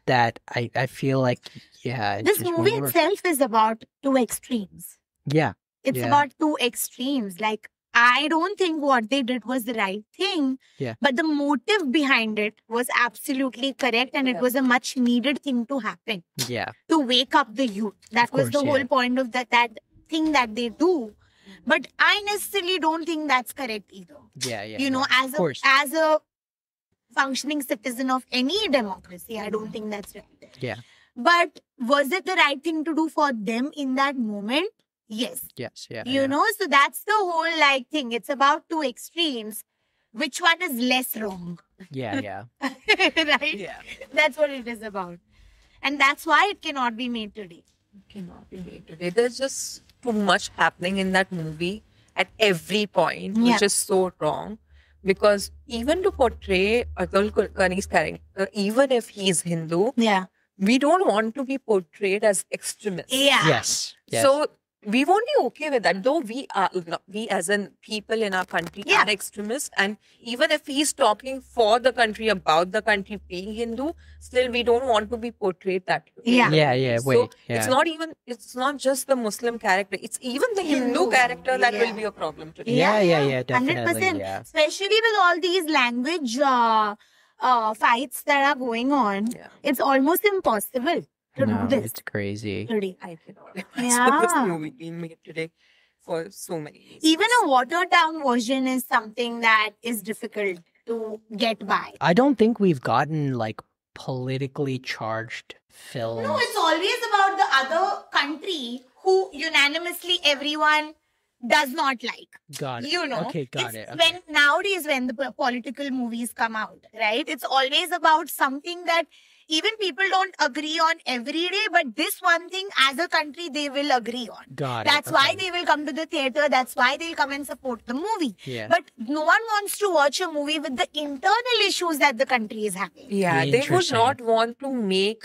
that I feel like, yeah. it's This just movie more- itself is about two extremes. Yeah. It's Yeah. about two extremes. Like, I don't think what they did was the right thing. Yeah. But the motive behind it was absolutely correct. And it Yeah. was a much needed thing to happen Yeah. to wake up the youth. That Of was course, the yeah. whole point of that thing that they do. But I necessarily don't think that's correct either. Yeah. Yeah. You know, yeah. as course. a functioning citizen of any democracy, I don't think that's right. Yeah. But was it the right thing to do for them in that moment? Yes. Yes. Yeah. You yeah. know, so that's the whole like thing. It's about two extremes. Which one is less wrong? Yeah. Yeah. Right? Yeah. That's what it is about. And that's why it cannot be made today. Cannot be made today. There's just too much happening in that movie at every point, Yeah. which is so wrong. Because even to portray Atul Kulkarni's character, even if he's Hindu, Yeah. we don't want to be portrayed as extremists. Yeah. Yes. Yes. So we won't be okay with that, though we as in people in our country Yeah. are extremists, and even if he's talking for the country, about the country being Hindu, still we don't want to be portrayed that way. Yeah. yeah. Yeah. So Wait. Yeah. it's not just the Muslim character, it's even the Hindu Hindu, character that yeah. will be a problem today. Yeah, definitely. 100%. Yeah. Especially with all these language fights that are going on, Yeah. it's almost impossible to No, do this it's crazy. today. I cannot imagine this Yeah. movie being made today for so many reasons. Even a watered down version is something that is difficult to get by. I don't think we've gotten like politically charged films. No, it's always about the other country who unanimously everyone does not like. Got it. You know, Okay, got it's it. Okay. when nowadays when the political movies come out, right? It's always about something that even people don't agree on every day, but this one thing as a country they will agree on. Got it. That's why okay. they will come to the theater. That's why they'll come and support the movie. Yeah. But no one wants to watch a movie with the internal issues that the country is having. Yeah, they would Interesting. not want to make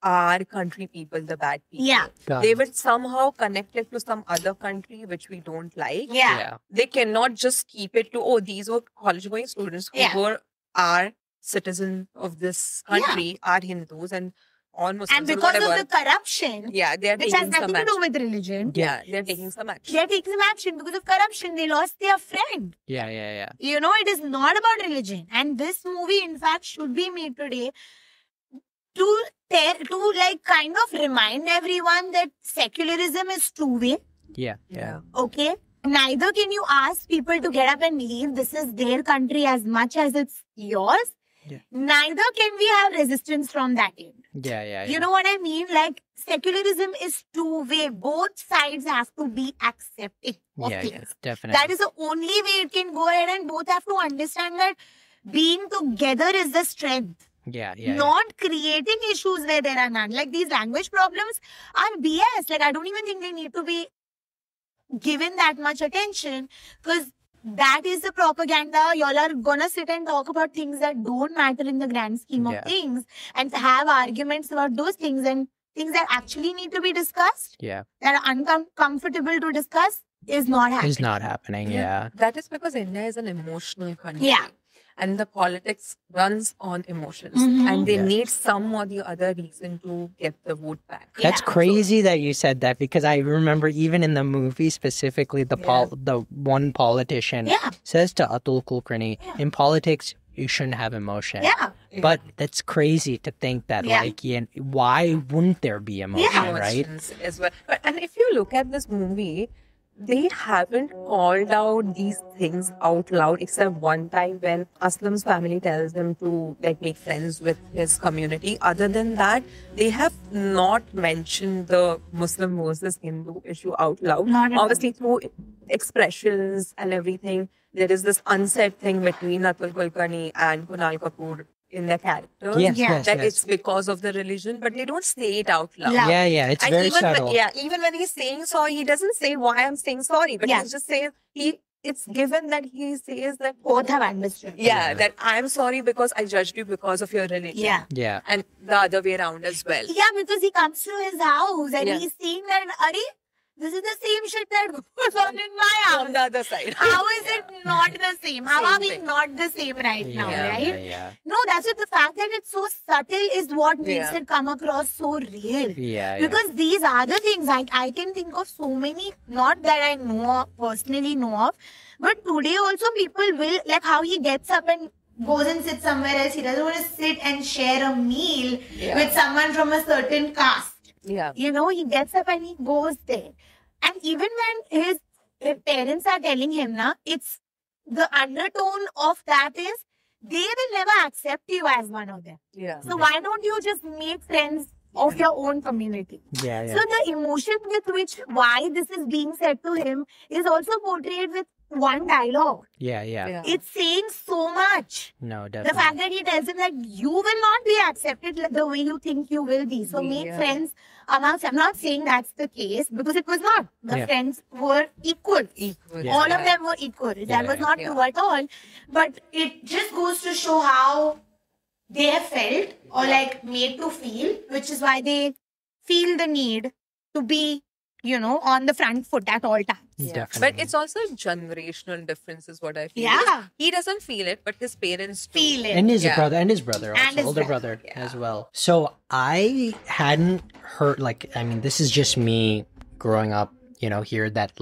our country people the bad people. Yeah. Got They it. would somehow connect it to some other country which we don't like. Yeah. Yeah. They cannot just keep it to, oh, these were college going students who Yeah. were our citizens of this country, are Hindus and all Muslims And or because whatever. of the corruption, Yeah, they are which has taking some nothing to action. do with religion, Yeah, they're taking some action. they're taking some action because of corruption. They lost their friend. Yeah. Yeah. You know, it is not about religion. And this movie, in fact, should be made today to like kind of remind everyone that secularism is two-way. Yeah. Yeah. Okay? Neither can you ask people to get up and leave. This is their country as much as it's yours. Yeah. Neither can we have resistance from that end. Yeah. Yeah. You know what I mean? Like, secularism is two-way. Both sides have to be accepting of Yeah. things. Yeah. Definitely. That is the only way it can go ahead, and both have to understand that being together is the strength. Yeah. Yeah. Not creating issues where there are none. Like, these language problems are BS. Like, I don't even think they need to be given that much attention, because that is the propaganda. Y'all are gonna sit and talk about things that don't matter in the grand scheme of Yeah. things, and have arguments about those things, and things that actually need to be discussed, Yeah. that are uncomfortable to discuss, is not happening. It's not happening. Yeah. That is because India is an emotional country. Yeah. and the politics runs on emotions, Mhm. and they Yeah. need some or the other reason to get the vote back. That's Yeah. crazy that you said that, because I remember even in the movie specifically, the one politician Yeah. says to Atul Kulkarni, Yeah. in politics, you shouldn't have emotion. Yeah. But that's crazy to think that, Yeah. like, why wouldn't there be emotion, right? Emotions as well. But and if you look at this movie, they haven't called out these things out loud except one time when Aslam's family tells him to like make friends with his community. Other than that, they have not mentioned the Muslim versus Hindu issue out loud. Not at all. Obviously, through expressions and everything, there is this unsaid thing between Atul Kulkarni and Kunal Kapoor in their characters. Yes, Yeah. yes, That yes. it's because of the religion, but they don't say it out loud. Yeah. Yeah, it's And very even subtle. even when he's saying sorry, he doesn't say why I'm saying sorry, but Yeah. he's just saying it's given that he says that Both have understood. that I'm sorry because I judged you because of your religion. Yeah. Yeah. And the other way around as well. Yeah, because he comes to his house and Yeah. he's seeing that, Ari, this is the same shit that goes on in my house. From the other side. How is it not the same? How Same are we thing. not the same right now, Yeah, right? yeah, No, that's what the fact that it's so subtle is what makes Yeah. it come across so real. yeah. Because these are the things I can think of so many, not that I personally know of, but today also people will, like how he gets up and goes and sits somewhere else. He doesn't want to sit and share a meal Yeah. with someone from a certain caste. Yeah. You know, he gets up and he goes there. And even when his parents are telling him, it's the undertone of that is they will never accept you as one of them. Yeah. So why don't you just make friends of your own community? Yeah, yeah. So the emotion with which why this is being said to him is also portrayed with one dialogue. Yeah. Yeah. It's saying so much. No, The definitely. fact that he tells him that you will not be accepted like the way you think you will be. So make Yeah. friends amongst. I'm not saying that's the case because it was not. The Yeah. friends were equal. Equal. Yeah. All of them were equal. That was not Yeah. true at all. But it just goes to show how they have felt or like made to feel, which is why they feel the need to be, on the front foot at all times. Yeah. Definitely. But it's also a generational difference is what I feel. Yeah. He doesn't feel it, but his parents do. Feel it. And his Yeah. brother, also, And his older brother, brother as well. So I hadn't heard, this is just me growing up, here, that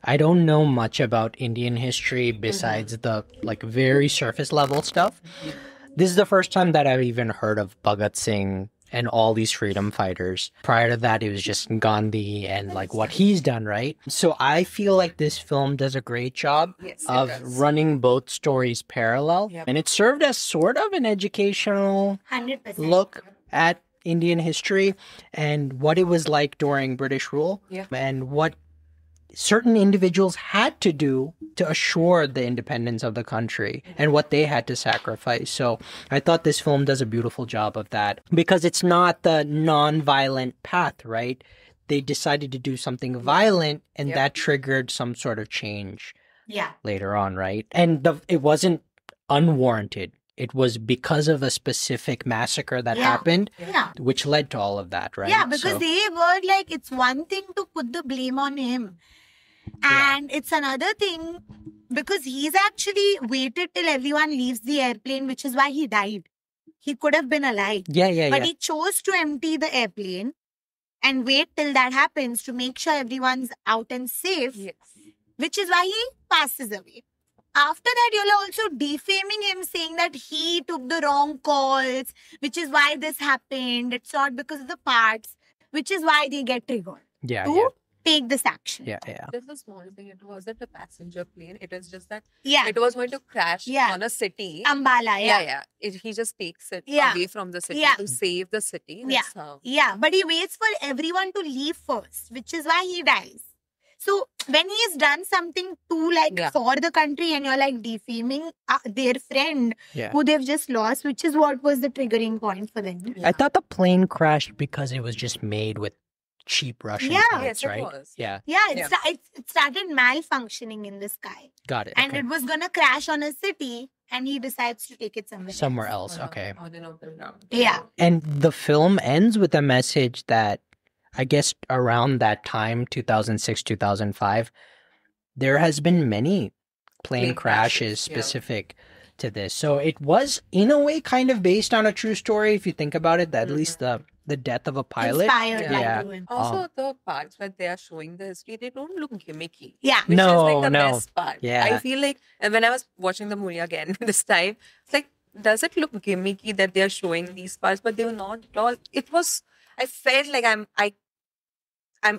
I don't know much about Indian history besides the very surface level stuff. This is the first time that I've even heard of Bhagat Singh and all these freedom fighters. Prior to that, it was just Gandhi and what he's done, right? So I feel like this film does a great job Yes, it of does. running both stories parallel. Yep. And it served as sort of an educational 100%. look at Indian history and what it was like during British rule Yeah. and what certain individuals had to do to assure the independence of the country and what they had to sacrifice. So I thought this film does a beautiful job of that because it's not the non-violent path, right? They decided to do something violent and Yep. that triggered some sort of change Yeah. later on, right? And it wasn't unwarranted. It was because of a specific massacre that Yeah. happened, Yeah. which led to all of that, right? Yeah, because So- they were like, it's one thing to put the blame on him. And it's another thing because he's actually waited till everyone leaves the airplane, which is why he died. He could have been alive. yeah, But he chose to empty the airplane and wait till that happens to make sure everyone's out and safe, Yes. which is why he passes away. After that, you're also defaming him, saying that he took the wrong calls, which is why this happened. It's not because of the parts, which is why they get triggered yeah, to take this action. yeah, yeah. Just a small thing. It wasn't a passenger plane. It was just that Yeah. it was going to crash Yeah. on a city. Ambala, yeah. yeah. He just takes it Yeah. away from the city Yeah. to save the city. Yeah. That's how. Yeah, but he waits for everyone to leave first, which is why he dies. So when he's done something too Yeah. for the country and you're defaming their friend Yeah. who they've just lost, which is what was the triggering point for them. I thought the plane crashed because it was just made with cheap Russian Yeah. parts, Yes, it right? was. Yeah, Yeah, Yeah. it started malfunctioning in the sky. got it. And Okay. it was gonna crash on a city and he decides to take it Somewhere else, On a- okay. On an open ground. Yeah. And the film ends with a message that I guess around that time, 2006, 2005, there has been many plane Plane crashes crashes, yeah. specific to this. So it was, in a way, kind of based on a true story, if you think about it. At least the death of a pilot. Inspired Yeah. by Yeah. Ruin. Also, the parts where they are showing the history, they don't look gimmicky. Yeah. Which is like the No. best part. Yeah. I feel like, and when I was watching the movie again this time, it's like, does it look gimmicky that they're showing these parts? But they were not at all. It was, I felt like I'm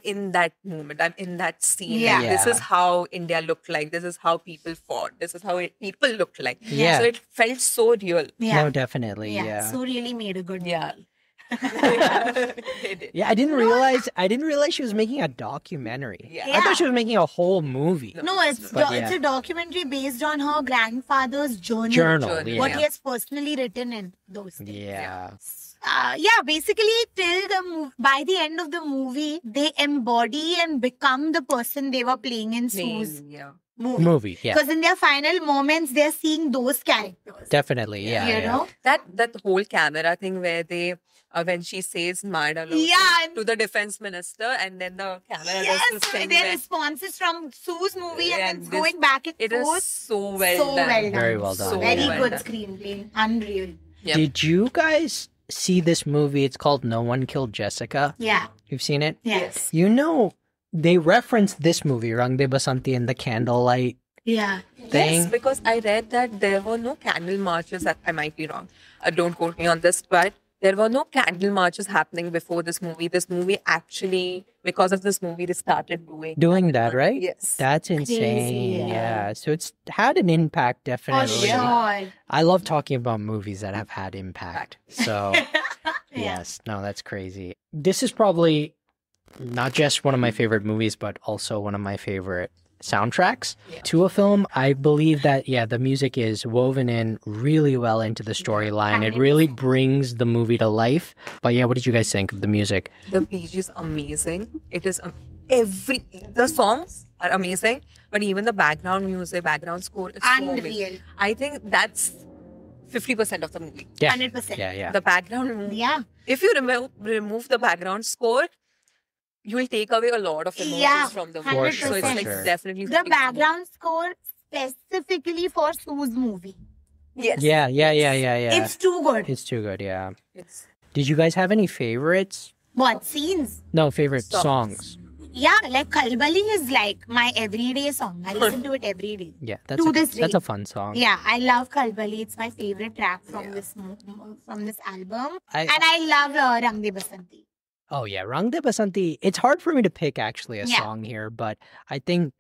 in that moment. I'm in that scene. Yeah. Like, this Yeah. is how India looked like. This is how people fought. This is how people looked like. Yeah. So it felt so real. Yeah. No, definitely. Yeah. So really made a good movie. Yeah. They did. Yeah, I didn't realize she was making a documentary. Yeah. I thought she was making a whole movie. No, it's But it's yeah. a documentary based on her grandfather's journal. Journal. Yeah. What Yeah. he has personally written in those things. Yeah. Yeah, basically till by the end of the movie, they embody and become the person they were playing in Sue's Yeah. movie. Yeah. Because in their final moments, they're seeing those characters. Definitely. Yeah. you yeah. know? That whole camera thing where they when she says Madalo Yeah, and- to the defense minister and then the camera does Yes, this thing their where responses from Sue's movie Yeah, and this- then going back and it is forth. so well So done. well done. Very well done. So Very well good done. screenplay. Unreal. Yep. Did you guys see this movie? It's called No One Killed Jessica. Yeah. You've seen it? Yes. You know, they referenced this movie, Rang De Basanti, in the candlelight Yeah. thing. Yes, because I read that there were no candle marches. I might be wrong. Don't quote me on this, but there were no candle marches happening before this movie. This movie actually, because of this movie, they started Doing that, right? Yes. That's insane. yeah. Yeah. So it's had an impact, For definitely. sure. I love talking about movies that have had impact. So, yes, no, that's crazy. This is probably not just one of my favorite movies, but also one of my favorite soundtracks Yeah. to a film. I believe that, yeah, the music is woven in really well into the storyline. It really brings the movie to life. But yeah, what did you guys think of the music? The beach is amazing. It is the songs are amazing, but even the background music, background score is so amazing. Unreal. I think that's 50% of the movie. Yeah. 100%. Yeah, yeah. The background, Yeah. if you remove the background score, you will take away a lot of emotions Yeah, from the For movie. sure, So it's for like sure. definitely The 50%. background score specifically for Sue's movie. Yes. Yeah, yeah. It's too good. It's too good, yeah. It's Did you guys have any favorites? What scenes? No, favorite Songs. songs. Yeah, like Kalbali is like my everyday song. I listen to it every day. Yeah, that's To a, this that's day. a fun song. Yeah, I love Kalbali. It's my favorite track from this album. I- And I love Rang De Basanti. Oh yeah, Rang De Basanti. It's hard for me to pick actually a Yeah. song here, but I think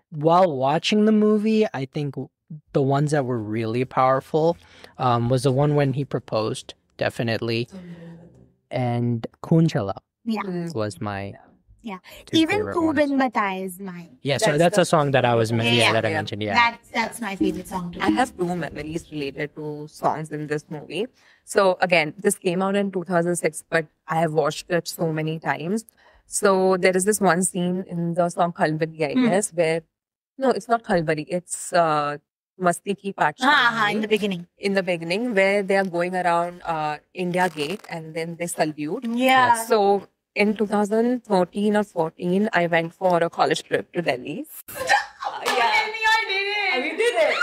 while watching the movie, I think the ones that were really powerful was the one when he proposed, definitely, and Kunchala Yeah. was my Yeah. two Even favorite Tu ones. Bin Bataye is mine. Yeah, so That's that's the- a song that I was Yeah. that I Yeah. mentioned. Yeah, That's my favorite song too. I have two memories related to songs in this movie. So again, this came out in 2006, but I have watched it so many times. So there is this one scene in the song Kalbari, I guess, where no, it's not Kalbari, it's Masti Ki Pathshala in the beginning. in the beginning, where they are going around India Gate and then they salute. Yeah. So in 2013 or 14, I went for a college trip to Delhi. We did it.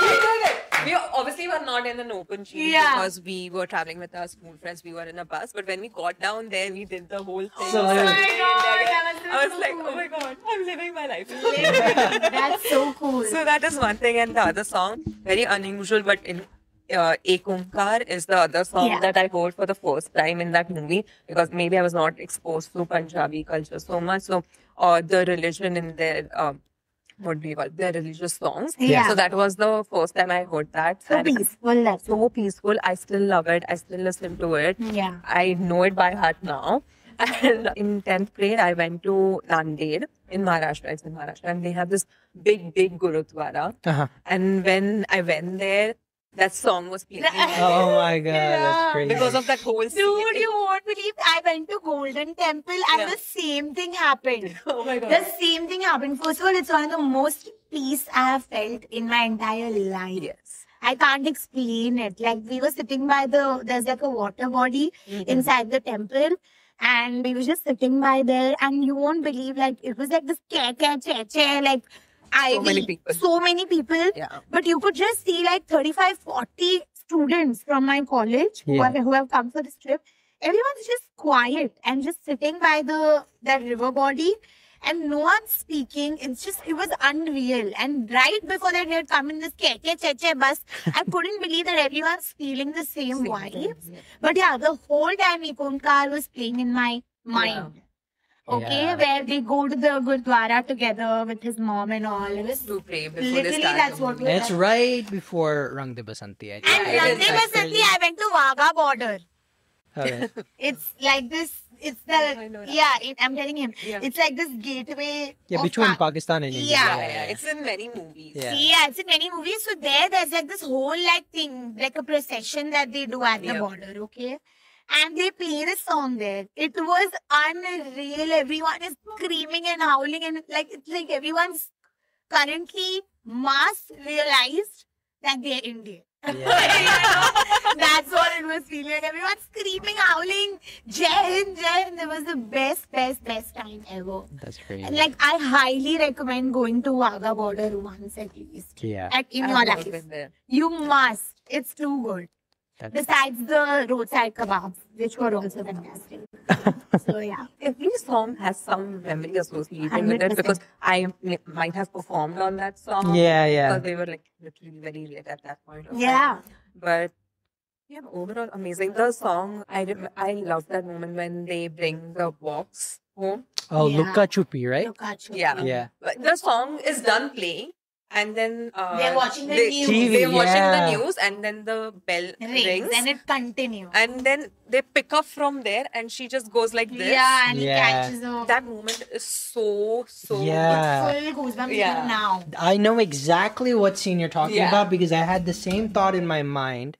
We did it. We obviously were not in an open jeep Yeah. because we were traveling with our school friends. We were in a bus, but when we got down there, we did the whole thing. So- Oh my God, that was I was so like, cool. oh my god, I'm living my life. That's so cool. So that is one thing, and the other song, very unusual, but in Ek Onkar is the other song Yeah. that I heard for the first time in that movie because maybe I was not exposed to Punjabi culture so much. So, the religion in their what do you call it? Their religious songs. Yeah. So that was the first time I heard that. So And peaceful. That's so peaceful. I still love it. I still listen to it. Yeah. I know it by heart now. And in 10th grade, I went to Nanded in Maharashtra. It's in Maharashtra. And they have this big Gurudwara. Uh-huh. And when I went there, that song was playing. Oh my god, that's Yeah. crazy. Because of that whole scene. Dude, you won't believe I went to Golden Temple and Yeah. the same thing happened. Oh my god. The same thing happened. First of all, it's one of the most peace I have felt in my entire life. Yes. I can't explain it. Like we were sitting by there's like a water body inside the temple. And we were just sitting by there and you won't believe like it was like this che, like Ivy, many people. so many people. Yeah. But you could just see like 35, 40 students from my college who have come for this trip. Everyone's just quiet and just sitting by that river body and no one's speaking. It was unreal. And right before that, we had come in this cheche bus. I couldn't believe that everyone's feeling the same vibes. But yeah, the whole time Ikonkar was playing in my mind. Okay, Yeah. where they go to the Gurdwara together with his mom and all. It was To pray before they literally start that's the what movie. we It's right before Rang de Basanti. I think. And Yeah, it is Rangde actually. Basanti, I went to Wagah border. Okay. It's like this. It's I know the that. I'm telling him. Yeah. It's like this gateway. Yeah, of between Pakistan and India. Yeah. It's in many movies. Yeah. Yeah, it's in many movies. So there's like this whole like thing, like a procession that they do at the Yeah. border, okay? And they play the song there. It was unreal. Everyone is screaming and howling, and it's like everyone's currently realized that they're Indian. That's what it was feeling like. Everyone screaming, howling, Jai Hind, Jai Hind. It was the best time ever. That's crazy. And I highly recommend going to Wagah border once at least. Yeah. In I've your never life. been there. You must. It's too good. That's, Besides the roadside kebabs, which were also fantastic. So yeah. Every song has some memory associated with it 100%. because I might have performed on that song. yeah. Because they were literally very late at that point. Of Yeah. time. But yeah, overall amazing. The song, I love that moment when they bring the box home. Oh, Yeah. Luka Chupi, right? Look at you. Yeah. Yeah. But the song is done playing. And then They're watching the news. They're TV, watching yeah. the news, and then the bell rings, And it continues. and then they pick up from there, and she just goes like this. Yeah, and he Yeah. catches her. That moment is so Yeah. Full goosebumps Yeah. even now. I know exactly what scene you're talking Yeah. about because I had the same thought in my mind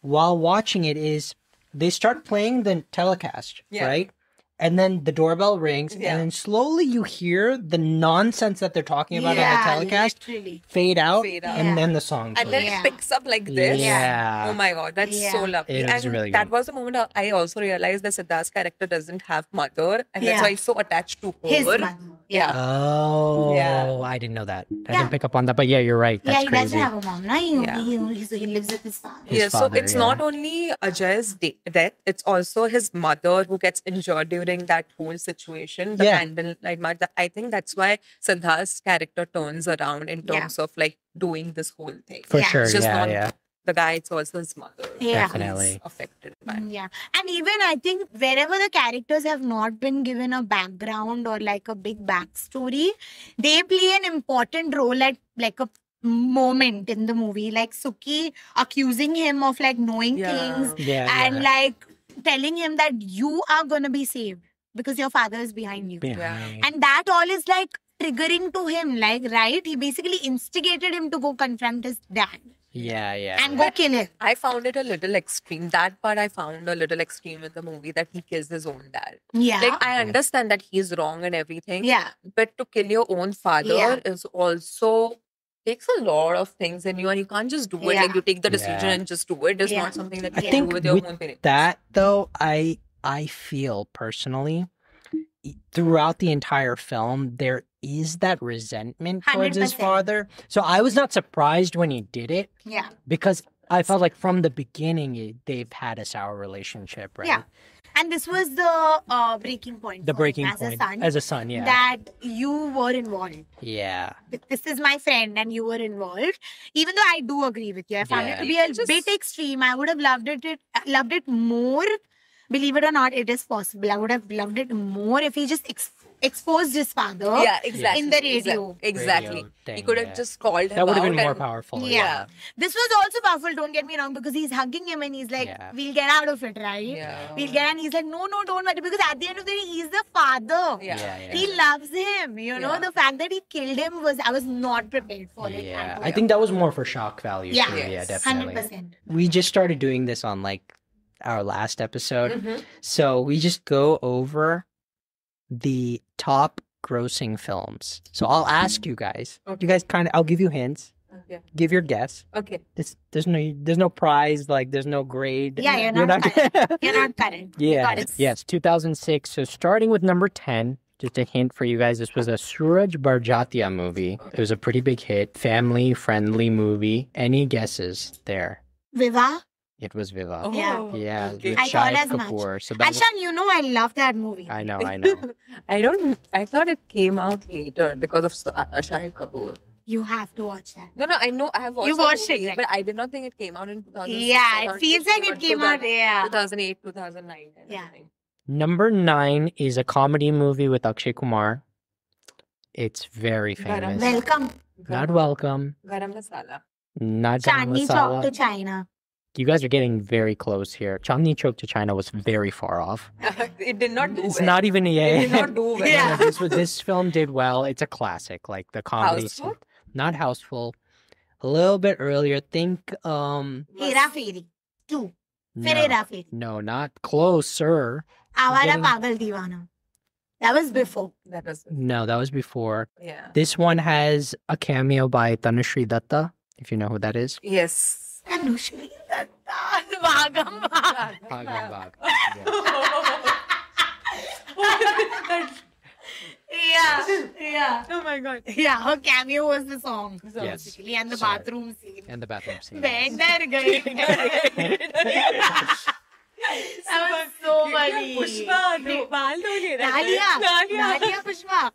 while watching it is they start playing the telecast, Yeah. right? And then the doorbell rings Yeah. and then slowly you hear the nonsense that they're talking about on the telecast literally. fade out, Fade out. and Yeah. then the song And then plays. Yeah. it picks up like this. Yeah. Oh my god, that's Yeah. so lovely. It was and really that good. was the moment I also realized that Siddharth's character doesn't have mother, and Yeah. that's why he's so attached to her. His mother. Yeah. Oh, Yeah. I didn't know that. I Yeah. didn't pick up on that, but yeah, you're right. Yeah, That's he crazy. doesn't have a mom. No? Yeah. He lives with his father. His Yeah, so father, it's yeah. not only Ajay's death, it's also his mother who gets injured during that whole situation, the Yeah. candlelight march. I think that's why Siddharth's character turns around in terms of doing this whole thing. For Yeah. sure, It's just yeah, not yeah. the guy, it's also his mother. Yeah. Definitely. He's affected by. Yeah. And even I think wherever the characters have not been given a background or like a big backstory, they play an important role at like a moment in the movie. Like Suki accusing him of like knowing things Yeah, and yeah. like telling him that you are gonna be saved because your father is behind you. Behind. And that all is like triggering to him, like, right? He basically instigated him to go confront his dad Yeah, yeah. and go kill him. I found it a little extreme. That part I found a little extreme in the movie that he kills his own dad. Yeah. Like, I understand that he's wrong and everything. Yeah. But to kill your own father Yeah. is also takes a lot of things in you, and you can't just do it. Yeah. Like, you take the decision Yeah. and just do it. It's Yeah. not something that I you think do with your with own parents. that though, I feel personally throughout the entire film there is that resentment towards his 100%. father. So I was not surprised when he did it Yeah. because I felt like from the beginning they've had a sour relationship, right? Yeah. And this was the breaking point. The for him breaking as point a son, as a son, yeah. that you were involved. Yeah. This is my friend, and you were involved. Even though I do agree with you, I found it Yeah. to be a Just- bit extreme. I would have loved it more. Believe it or not, it is possible. I would have loved it more if he just exposed his father. Yeah, exactly. In the radio. Exactly. Radio thing, He could have yeah. just called him That would have out been more and- powerful. Yeah. This was also powerful, don't get me wrong, because he's hugging him and he's like, Yeah. we'll get out of it, right? Yeah. We'll get, and he's like, no, don't worry, because at the end of the day, he's the father. Yeah. Yeah. He loves him, you know. Yeah. The fact that he killed him I was not prepared for it. Yeah. at all. I think that was more for shock value Yeah. too. Yeah, Yes. definitely. 100%. We just started doing this on like our last episode. Mhm. So we just go over the top grossing films. So I'll ask you guys. You guys I'll give you hints. Okay. Give your guess. Okay. There's no prize, like there's no grade. Yeah, you're not You're not correct. Yeah. Got it. Yes, 2006. So starting with number 10, Just a hint for you guys. This was a Suraj Barjatia movie. It was a pretty big hit. Family-friendly movie. Any guesses there? Viva? It was Viva. Oh, Yeah. Yeah, okay. with I thought Shahid as much. Kapoor. So that was, Aishan, you know I love that movie. I know. I thought it came out later because of Shahid Kapoor. You have to watch that. No, I know I have watched You the watched movie, it, right? but I did not think it came out in 2006. Yeah, I it thought feels like it came out, yeah. 2008, 2009. Kind Yeah. of thing. Number 9 is a comedy movie with Akshay Kumar. It's very Garam. famous. Welcome. Not Welcome. Garam Masala. Not Garam Chandni Chowk to Masala. China. You guys are getting very close here. Chandni Chowk to China was very far off. It did not do It's well. not even a It did not do well. Yeah. This film did well. It's a classic, like the comedy. Houseful? Not Houseful. A little bit earlier. Think Hera Fairy. 2. Fir no, Hera Fairy. no, not closer. Awara getting- Pagal Deewana. That was before. That was, No, that was before. yeah. This one has a cameo by Tanushree Datta, if you know who that is. Yes. Anushri Datta. Bhagam Bhag. Bhagam Bhag. Yeah. Yeah. Oh my god. Yeah, her cameo was the song. Yes. Basically, and the Sorry. bathroom scene. And the bathroom scene. Beg dar gaye. That was so funny. Pushpa, Nepal Nadia Pushpa.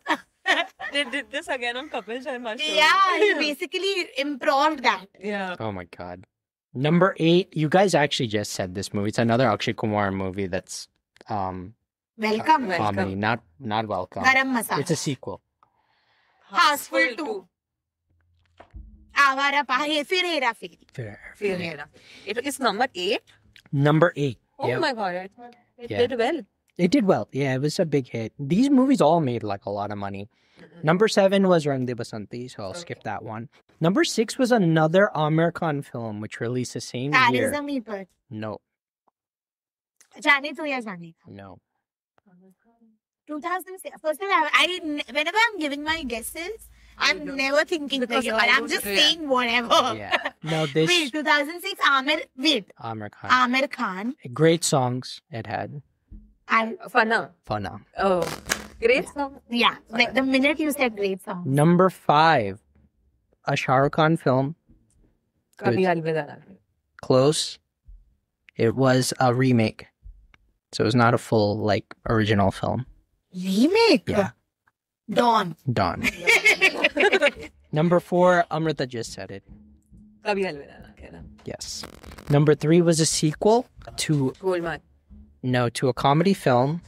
They did this again on Kapil Sharma show. Yeah, he basically improved that. Yeah. Oh my god. Number 8, you guys actually just said this movie. It's another Akshay Kumar movie that's Welcome. Welcome. comedy, not Welcome. Garam Masala. It's a sequel. Houseful 2. Awara Pahe Fir Hera Fairy. Fir Hera. It is number 8. Number 8. Oh Yep. my god. It Yeah. did well. It did well. Yeah, it was a big hit. These movies all made like a lot of money. Number 7 was Rang De Basanti, so I'll skip that one. Number 6 was another Amir Khan film, which released the same That is year. the Meeper. No, Chani to ya Chani. no. 2006. First of all, whenever I'm giving my guesses, I'm don't. never thinking the Because year. I I'm don't just know, yeah. saying whatever. Yeah. No, this Wait, 2006, Amir Khan. Amir Khan. Great songs it had. Fana. Fana. Oh. Great song. Yeah, like the minute you said great song. Number 5, a Shah Rukh Khan film. Kabhi Alvida Na Kare. Close. It was a remake. So it was not a full, like, original film. Remake? Yeah. Dawn. Dawn. Number 4, Amrita just said it. Kabhi Alvida Na Kare. Yes. Number 3 was a sequel to a comedy film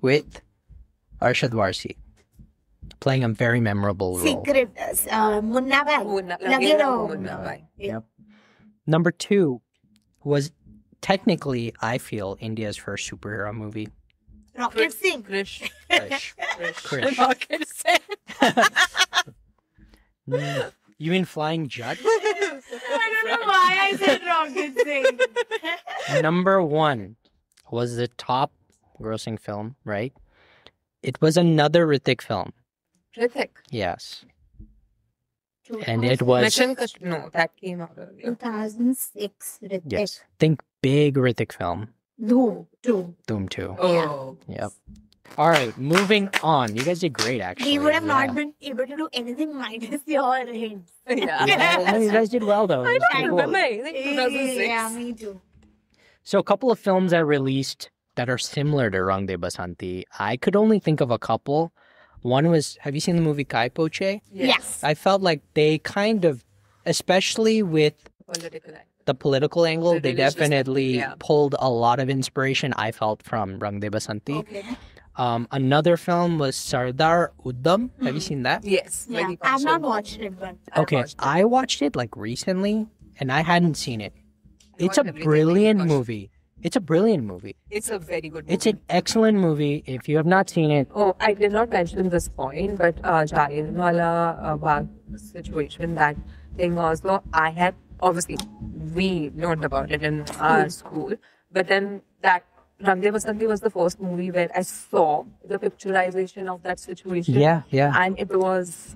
with Arshad Warsi playing a very memorable role. Secret. Munna Bhai. Lage Raho. Munna Bhai. Yep. Number 2 was technically, I feel, India's first superhero movie. Rocket Singh. Krish. Krish. Krish. Rocket Singh. You mean Flying Jut? I don't know why I said Rocket Singh. Number 1 was the top grossing film, right? It was another Hrithik film. Hrithik. Yes. And it was, Mission Kashmir. No, that came out earlier. 2006. Hrithik. yes, think big Hrithik film. Dhoom 2. Doom 2. Oh. Yep. All right, moving on. You guys did great, actually. We would have Yeah. not been able to do anything minus your hints. Yeah. No, you guys did well, though. I It was don't cool. remember. I think 2006. Yeah, me too. So, a couple of films that released that are similar to Rang De Basanti. I could only think of a couple. One was, have you seen the movie Kai Poche? Yes. I felt like they kind of, especially with Political act. the political angle, The they religious definitely yeah. pulled a lot of inspiration, I felt, from Rang De Basanti. Okay. Another film was Sardar Udham. Have you seen that? Yes. Yeah, very I've not conscious. watched it, but Okay, I watched it like recently, and I hadn't seen it. It's a watched everything brilliant like Gosh. movie. It's a brilliant movie. It's a very good movie. It's an excellent movie. If you have not seen it, Oh, I did not mention this point, but Jallianwala Bagh situation, that thing also, I had, obviously, we learned about it in our school, but then that Rang De Basanti was the first movie where I saw the picturization of that situation. yeah, And it was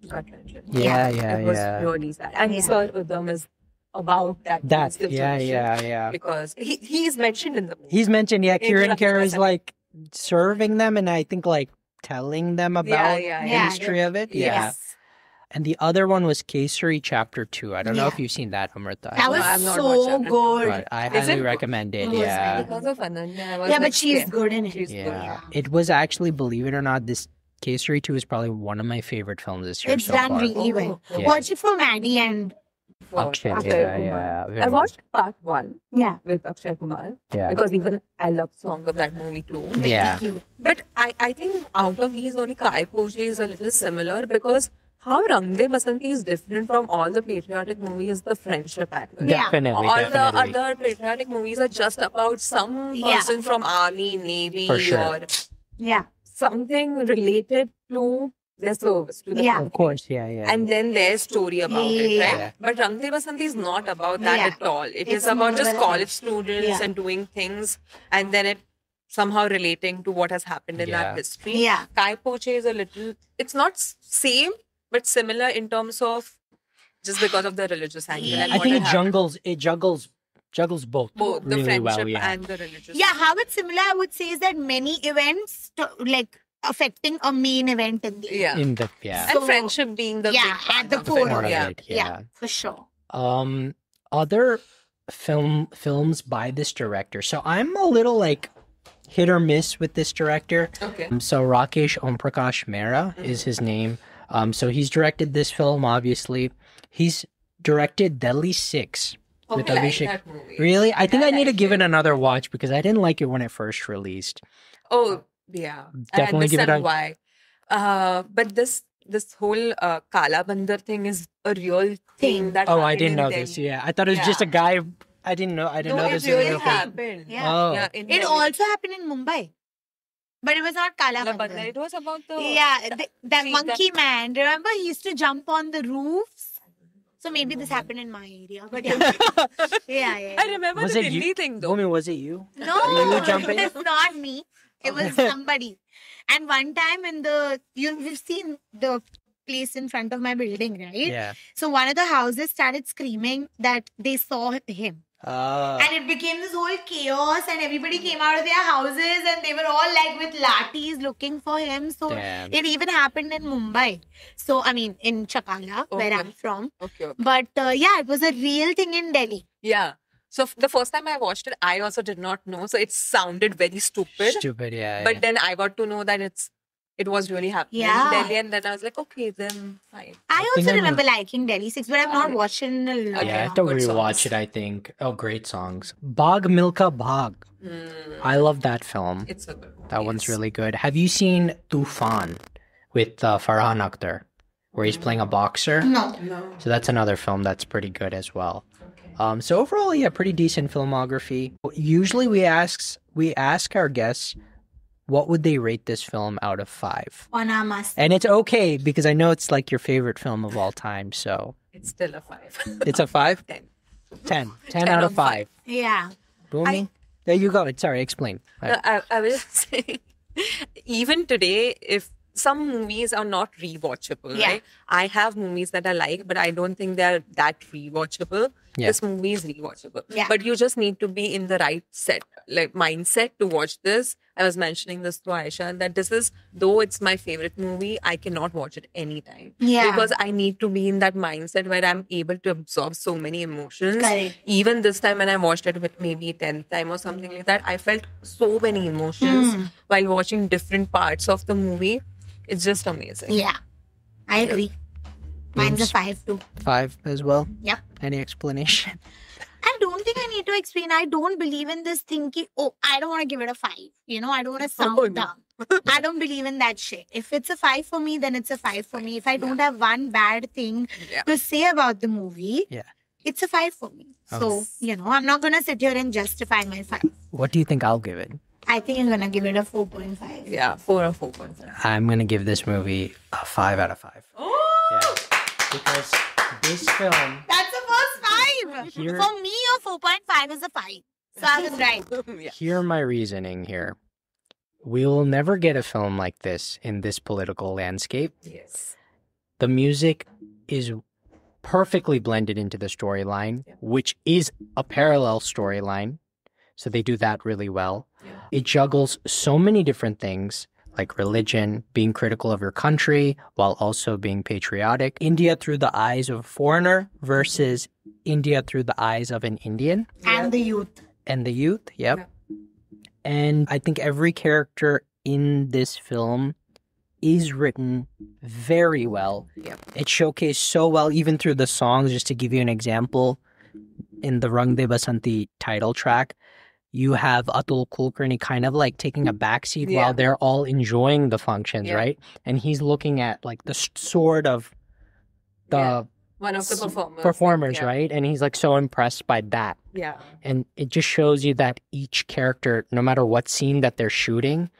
gut-wrenching. yeah, It was really sad. And Yeah. Sir Udham is about that. situation yeah. Because he is mentioned in the movie. He's mentioned, In Kieran Rang De Kerr is Basanti. like serving them, and I think like telling them about yeah, the yeah. history of it. Yeah. Yes. And the other one was Kesari Chapter 2. I don't know Yeah. if you've seen that, Amrita. That was I've not watched so that. good. But I Is highly it- recommend it. It was Yeah. Because of Ananya, I was Yeah, like, but she's yeah. good in it. She's good. Yeah. It was actually, believe it or not, this Kesari 2 is probably one of my favorite films this year It's so done far. really well. Yeah. Watch it for Maddie and Akshay, Akshay yeah, Kumar. yeah, I very watched part 1 yeah. with Akshay Kumar Yeah. because even I love song of that movie too. Yeah. But I think out of these only Kai Poche is a little similar because how Rang De Basanti is different from all the patriotic movies, the friendship angle. Yeah. Definitely, All definitely. the other patriotic movies are just about some Yeah. person from army, navy, For sure. or Yeah. something related to their service to the Yeah. country. Of course, yeah, yeah. And then their story about it, right? Yeah. But Rang De Basanti is not about that Yeah. at all. It It's is about just more college students Yeah. and doing things, and then it somehow relating to what has happened in Yeah. that history. Yeah. Kai Poche is a little, it's not same, but similar in terms of just because of the religious angle. And I what think had it happened. juggles both Both the really friendship well, yeah. and the religious. Yeah, how it's similar, I would say, is that many events like affecting a main event in the Yeah. In the yeah. And So- friendship being the yeah, big part at the of core it. of Yeah. it, yeah. yeah. For sure. Other films by this director. So I'm a little like hit or miss with this director. Okay. So Rakesh Omprakash Mehra is his name. So he's directed this film, obviously. He's directed Delhi 6 with I like Abhishek. that movie. Really? I think I I need to like give it it. another watch because I didn't like it when it first released. Oh, yeah. Definitely I give it understand a- why. But this whole Kala Bandar thing is a real thing that Oh, I happened didn't in know Delhi. this. Yeah. I thought it was just a guy. I didn't know No, this it was a really real thing. happened. Yeah. Oh. Yeah, in It Delhi. also happened in Mumbai. But it was not Kala Kala Bandar. Bandar. It was about the Yeah, that See, monkey man. Remember, he used to jump on the roofs. So maybe this happened in my area. But yeah, yeah. I remember Was the it you? Delhi thing though. Woman, was it you? No, Were you jumping? it's not me. It was somebody. And one time you've seen the place in front of my building, right? Yeah. So one of the houses started screaming that they saw him. And it became this whole chaos and everybody came out of their houses and they were all like with lathis looking for him. So Damn. it even happened in Mumbai. So, I mean, in Chakala, where Okay. I'm from. Okay. But yeah, it was a real thing in Delhi. Yeah. So the first time I watched it, I also did not know. So it sounded very stupid. Stupid, yeah. But then I got to know that it was really happening Yeah. in Delhi, and then I was like, okay, then fine. I think also I'm- remember liking Delhi 6, but I've not watched it in a long yeah, I have time. to Good rewatch songs. it, I think. Oh, great songs. Bhag Milka Bhag. I love that film. It's a good. That one's really good. Have you seen Tufan with Farhan Akhtar, where he's playing a boxer? No. No. So that's another film that's pretty good as well. So overall, yeah, pretty decent filmography. Usually we ask our guests what would they rate this film out of 5. On a must. And it's okay because I know it's like your favorite film of all time. So It's still a 5. it's a 5? 10. 10. 10 out of 5. Yeah. Boomy? There you go. Sorry, explain. No, I was saying, even today, if some movies are not rewatchable, Yeah. right? I have movies that I like, but I don't think they're that rewatchable. Yeah. This movie is rewatchable. Yeah. But you just need to be in the right mindset to watch this. I was mentioning this to Aisha that this is, though it's my favorite movie, I cannot watch it anytime. Yeah. Because I need to be in that mindset where I'm able to absorb so many emotions. Correct. Even this time when I watched it with maybe 10th time or something like that, I felt so many emotions while watching different parts of the movie. It's just amazing. Yeah. I agree. Mine's a 5 too. 5 as well? Yep. Any explanation? I don't think I need to explain. I don't believe in this thinking, oh, I don't want to give it a 5. You know, I don't want to sound Oh, no. dumb. I don't believe in that shit. If it's a 5 for me, then it's a 5 for me. If I don't have one bad thing Yeah. to say about the movie, Yeah. it's a 5 for me. So, you know, I'm not going to sit here and justify my 5. What do you think I'll give it? I think I'm going to give it a 4.5. Yeah, 4 or 4.5. I'm going to give this movie a 5 out of 5. Oh! Yeah. Because this film, That's the first 5. Here- For me, a 4.5 is a 5. So I was right. Yeah. hear my reasoning here. We will never get a film like this in this political landscape. Yes. The music is perfectly blended into the storyline, which is a parallel storyline. So they do that really well. Yeah. It juggles so many different things. like religion, being critical of your country while also being patriotic. India through the eyes of a foreigner versus India through the eyes of an Indian. And the youth. And the youth, yep. And I think every character in this film is written very well. Yep. It's showcased so well, even through the songs. Just to give you an example, in the Rang De Basanti title track, you have Atul Kulkarni kind of like taking a backseat while they're all enjoying the functions, right? And he's looking at like the sword of the one of the performers, right? And he's like so impressed by that. Yeah. And it just shows you that each character, no matter what scene that they're shooting,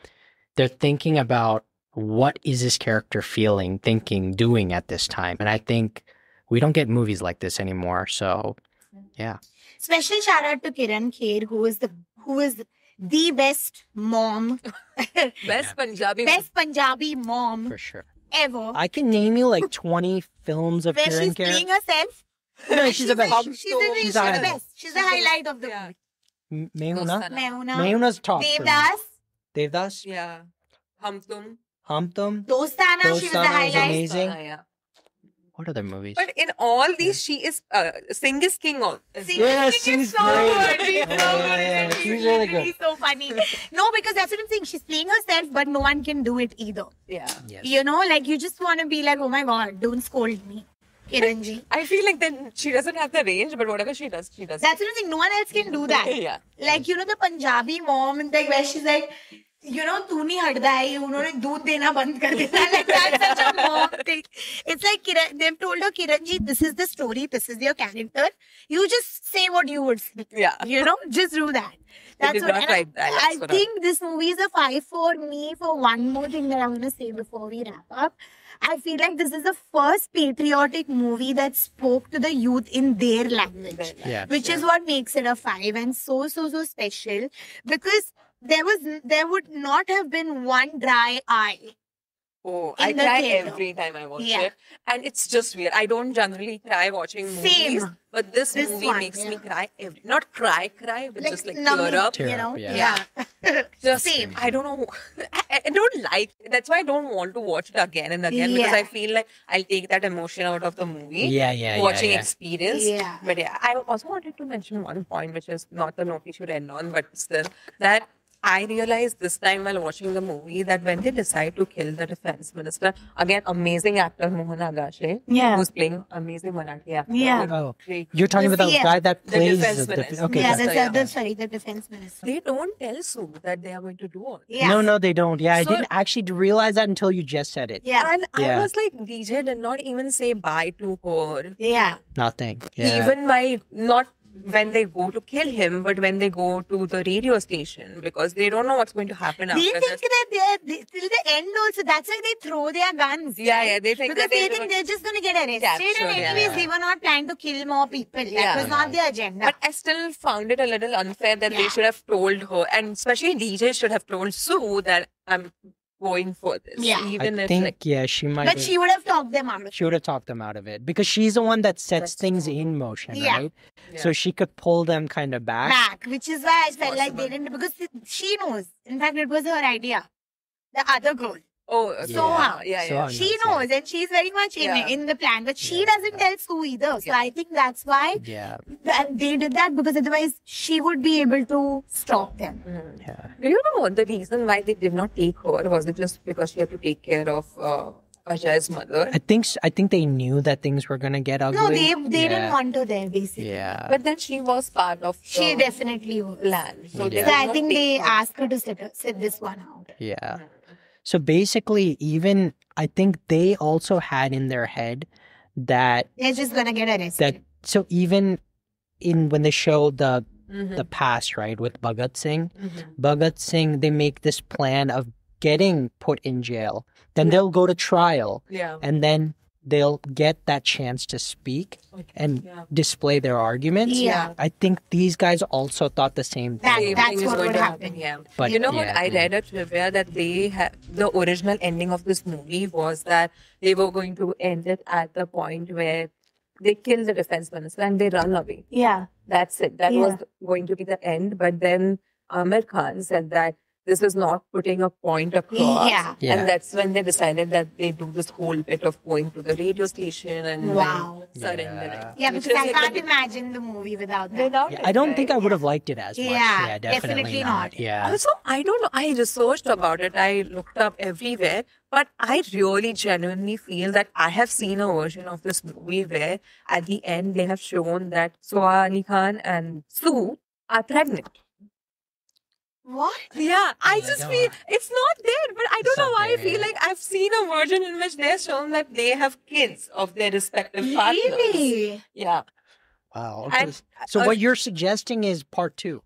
they're thinking about what is this character feeling, thinking, doing at this time. And I think we don't get movies like this anymore. So, yeah. Special shout out to Kiran Kher, who is the best mom, Best Punjabi mom For sure. ever. I can name you like 20 films of Where Kiran she's Kher. playing herself. No, she's the best. She's the best. She's the highlight of the movie. Mehuna? Mehuna. Mehuna's top. for me. Devdas. Devdas? Yeah. Humtum. Hamtum? Dostana, she was the Dostana was highlight. amazing. Yeah. What other movies? But in all these, she is Sing is King on. Yeah, She's she's so great. good. She's so Yeah, good. she's really good. She's so funny. No, because that's what I'm saying. She's playing herself, but no one can do it either. Yeah. Yes. You know, like you just want to be like, oh my God, don't scold me, Kiranji. I feel like then she doesn't have the range, but whatever she does, she does. That's what I'm saying. No one else can do that. Yeah. Like, you know, the Punjabi mom, like where she's like, you know, तू नहीं हटता है, उन्होंने दूध देना बंद कर दिया. Like that's such a mom thing. It's like they've told her, Kiranji, this is the story, this is your character. You just say what you would say. Yeah. You know, just do that. That's did what not and write that. I think this movie is a 5 for me. For one more thing that I'm going to say before we wrap up. I feel like this is the first patriotic movie that spoke to the youth in their language. Yeah. Which is what makes it a 5 and so special, because there would not have been one dry eye. Oh, In I the cry theater. every time I watch Yeah. it. And it's just weird. I don't generally cry watching movies. Same. But this This movie one, makes me yeah. cry but just like numbing, tear up. you know? Tear up, Yeah. Just, Same. I don't know. I don't like, that's why I don't want to watch it again and again, because Yeah. I feel like I'll take that emotion out of the movie. Yeah, Watching yeah. experience. Yeah. But yeah, I also wanted to mention one point, which is not the note we should end on, but still, that I realized this time while watching the movie that when they decide to kill the defense minister, again, amazing actor Mohan Agashe, Yeah. who's playing amazing Marathi actor. Yeah. Oh, Great. you're talking The about the CM. guy that The plays defense the minister. okay. Yeah, got it. the defense minister. They don't tell Sue that they are going to do all this. Yeah. No, they don't. Yeah, I So- didn't actually realize that until you just said it. Yeah. And I Yeah. was like, DJ did not even say bye to her. Yeah. Nothing. Yeah. Even by not when they go to kill him, but when they go to the radio station, because they don't know what's going to happen They after think this. that they're till the end also. That's why they throw their guns. Yeah, they think Because that they they think they're just going to get arrested. Captured, And yeah, anyways, yeah. they were not planning to kill more people. That Yeah. was not their agenda. But I still found it a little unfair that they Yeah. should have told her, and especially DJ should have told Sue that I'm going for this. Yeah. Even I if think like, she might. But she would have talked them out of it. She would have talked them out of it because she's the one that sets That's things true. in motion, Yeah. right? So she could pull them kind of back. Which is why I felt like Possible. they didn't, because she knows. In fact, it was her idea. The other girl. oh, Soha. yeah. Soha. She knows, knows, and she's very much Yeah. in the plan. But she Yeah. doesn't tell Sue either. So I think that's why Yeah, they did that, because otherwise she would be able to stop them. yeah. Do you know the reason why they did not take her? Was it just because she had to take care of Ajay's mother? I think they knew that things were gonna get ugly. No, they didn't Yeah. want her there, basically. Yeah. But then she was part of She the definitely was. plan. So, they Yeah. So did I not think take they her. asked her to sit this one out. Yeah. So basically, even I think they also had in their head that They're just gonna get arrested. so even in when they show the Mhm. past, right, with Bhagat Singh, Mhm. Bhagat Singh, they make this plan of getting put in jail. Then they'll go to trial, Yeah. and then they'll get that chance to speak and Yeah. display their arguments. Yeah. I think these guys also thought the same That- thing. Same that's thing is what going would to happen. Yeah. But, you know what? yeah. I read a trivia that they had the original ending of this movie was that they were going to end it at the point where they kill the defense minister and they run away. Yeah. That's it. That Yeah. was going to be the end. But then Amir Khan said that this is not putting a point across. Yeah. Yeah. And that's when they decided that they do this whole bit of going to the radio station and Wow. then surrendering. Yeah, Which because I is can't like- imagine the movie without that. Without Yeah, it, I don't think right? I would have liked it as much. Yeah, Yeah, definitely definitely not. not. Yeah. Also, I don't know. I researched about it. I looked up everywhere. But I really genuinely feel that I have seen a version of this movie where at the end they have shown that Soa Ali Khan and Sue are pregnant. What? Yeah, I I just don't- feel it's not there. But I don't It's know not why I there, feel yeah. like I've seen a version in which they're shown that they have kids of their respective partners. Really? Yeah. Wow. And, So uh, what you're suggesting is part 2.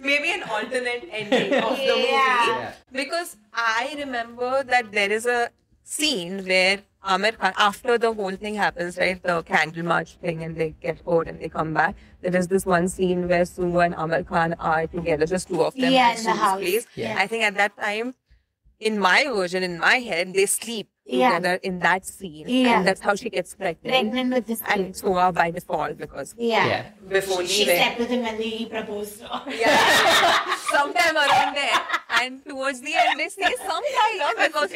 Maybe an alternate ending of the movie. Yeah. Because I remember that there is a scene where Amir Khan, after the whole thing happens, right, the candle march thing, and they get hurt and they come back, there is this one scene where Sue and Amir Khan are together, just two of them Yeah, at in the Sue's house. place. Yeah. I think at that time, in my version, in my head, they sleep Yeah. together in that scene. Yeah. And that's how she gets pregnant. Pregnant with this And kid. Soa by default, because Yeah. Yeah. before She leaving. slept with him when he proposed to her. Yeah, sometime around there. And towards the end, they say some dialogue because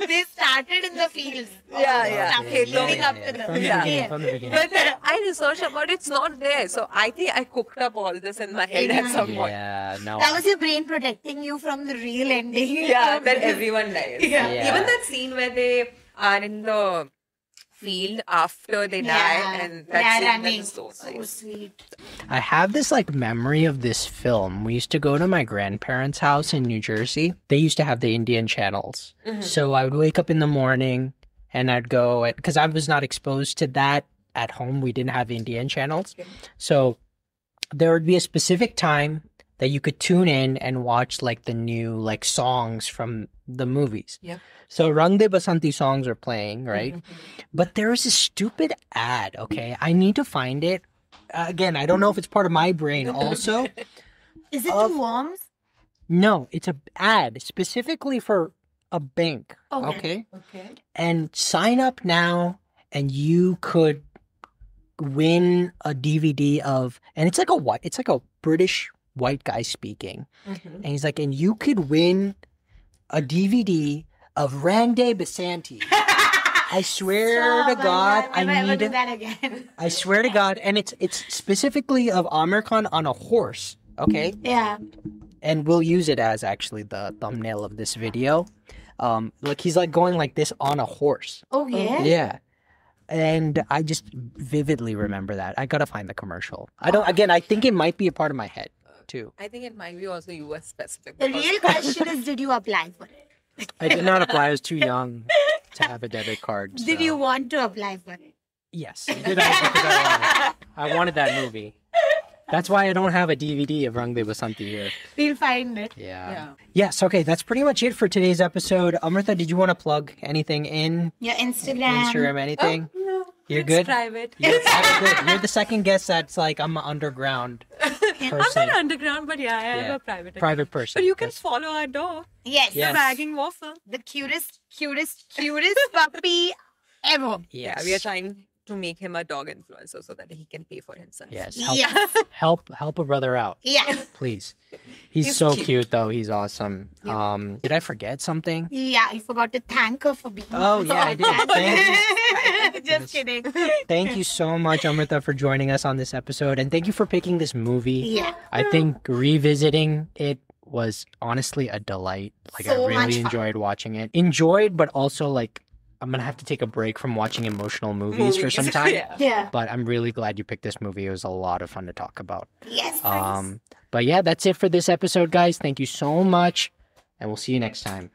They started in the fields. yeah. Okay, leading up to From the the Yeah. beginning. From the beginning. But I researched about it, it's not there. So I think I cooked up all this in my head at some point. Yeah, no. That was your brain protecting you from the real ending. Yeah, that everyone dies. Yeah. Yeah. Even that scene where they are in the field after they die, and that yeah, scene that running. is so nice. Sweet. I have this like memory of this film. We used to go to my grandparents' house in New Jersey. They used to have the Indian channels. So I would wake up in the morning and I'd go because I was not exposed to that at home. We didn't have Indian channels. Okay. So there would be a specific time that you could tune in and watch like the new like songs from the movies. Yep. So Rang De Basanti songs are playing, right? But there was a stupid ad, okay? I need to find it. Again, I don't know if it's part of my brain also. Is it Of- the worms? No, it's a ad specifically for a bank, Okay. okay? Okay. And sign up now and you could win a DVD of and it's like a British white guy speaking. And he's like, and you could win a DVD of Rang De Basanti. I swear to God, I'll never I ever need do it. that again. I swear to God, and it's specifically of Amir Khan on a horse, okay? Yeah. And we'll use it as actually the thumbnail of this video. Like he's like going like this on a horse. Okay. Yeah. And I just vividly remember that. I gotta find the commercial. I think it might be a part of my head too. I think it might be also US specific. The because- real question is, did you apply for it? I did not apply. I was too young to have a debit card. Did so- you want to apply for it? Yes. I did because I wanted that movie. That's why I don't have a DVD of Rang De Basanti here. We'll find it. Yeah. Yes, okay, that's pretty much it for today's episode. Amrita, did you want to plug anything in? Your Instagram. Anything? No, You're it's good? private. You're the second guest that's like, I'm an underground I'm person. not underground, but yeah, I Yeah. have a private account. Private person. But you can That's- follow our dog, Yes. Yes. the Wagging Waffle. The cutest puppy ever. Yes. Yeah, we are trying to make him a dog influencer so that he can pay for himself. Yes. Yes. Help a brother out, Yes. please. He's He's so cute. cute though. He's awesome. Did I forget something? Yeah, I forgot to thank her for being Oh, yeah, I did. Thank you. Just kidding. Thank you so much, Amrita, for joining us on this episode. And thank you for picking this movie. Yeah. I think revisiting it was honestly a delight. Like, So I much really fun. enjoyed watching it. Enjoyed, but also, like, I'm going to have to take a break from watching emotional movies for some time. Yeah. Yeah. But I'm really glad you picked this movie. It was a lot of fun to talk about. Yes. But yeah, that's it for this episode, guys. Thank you so much. And we'll see you next time.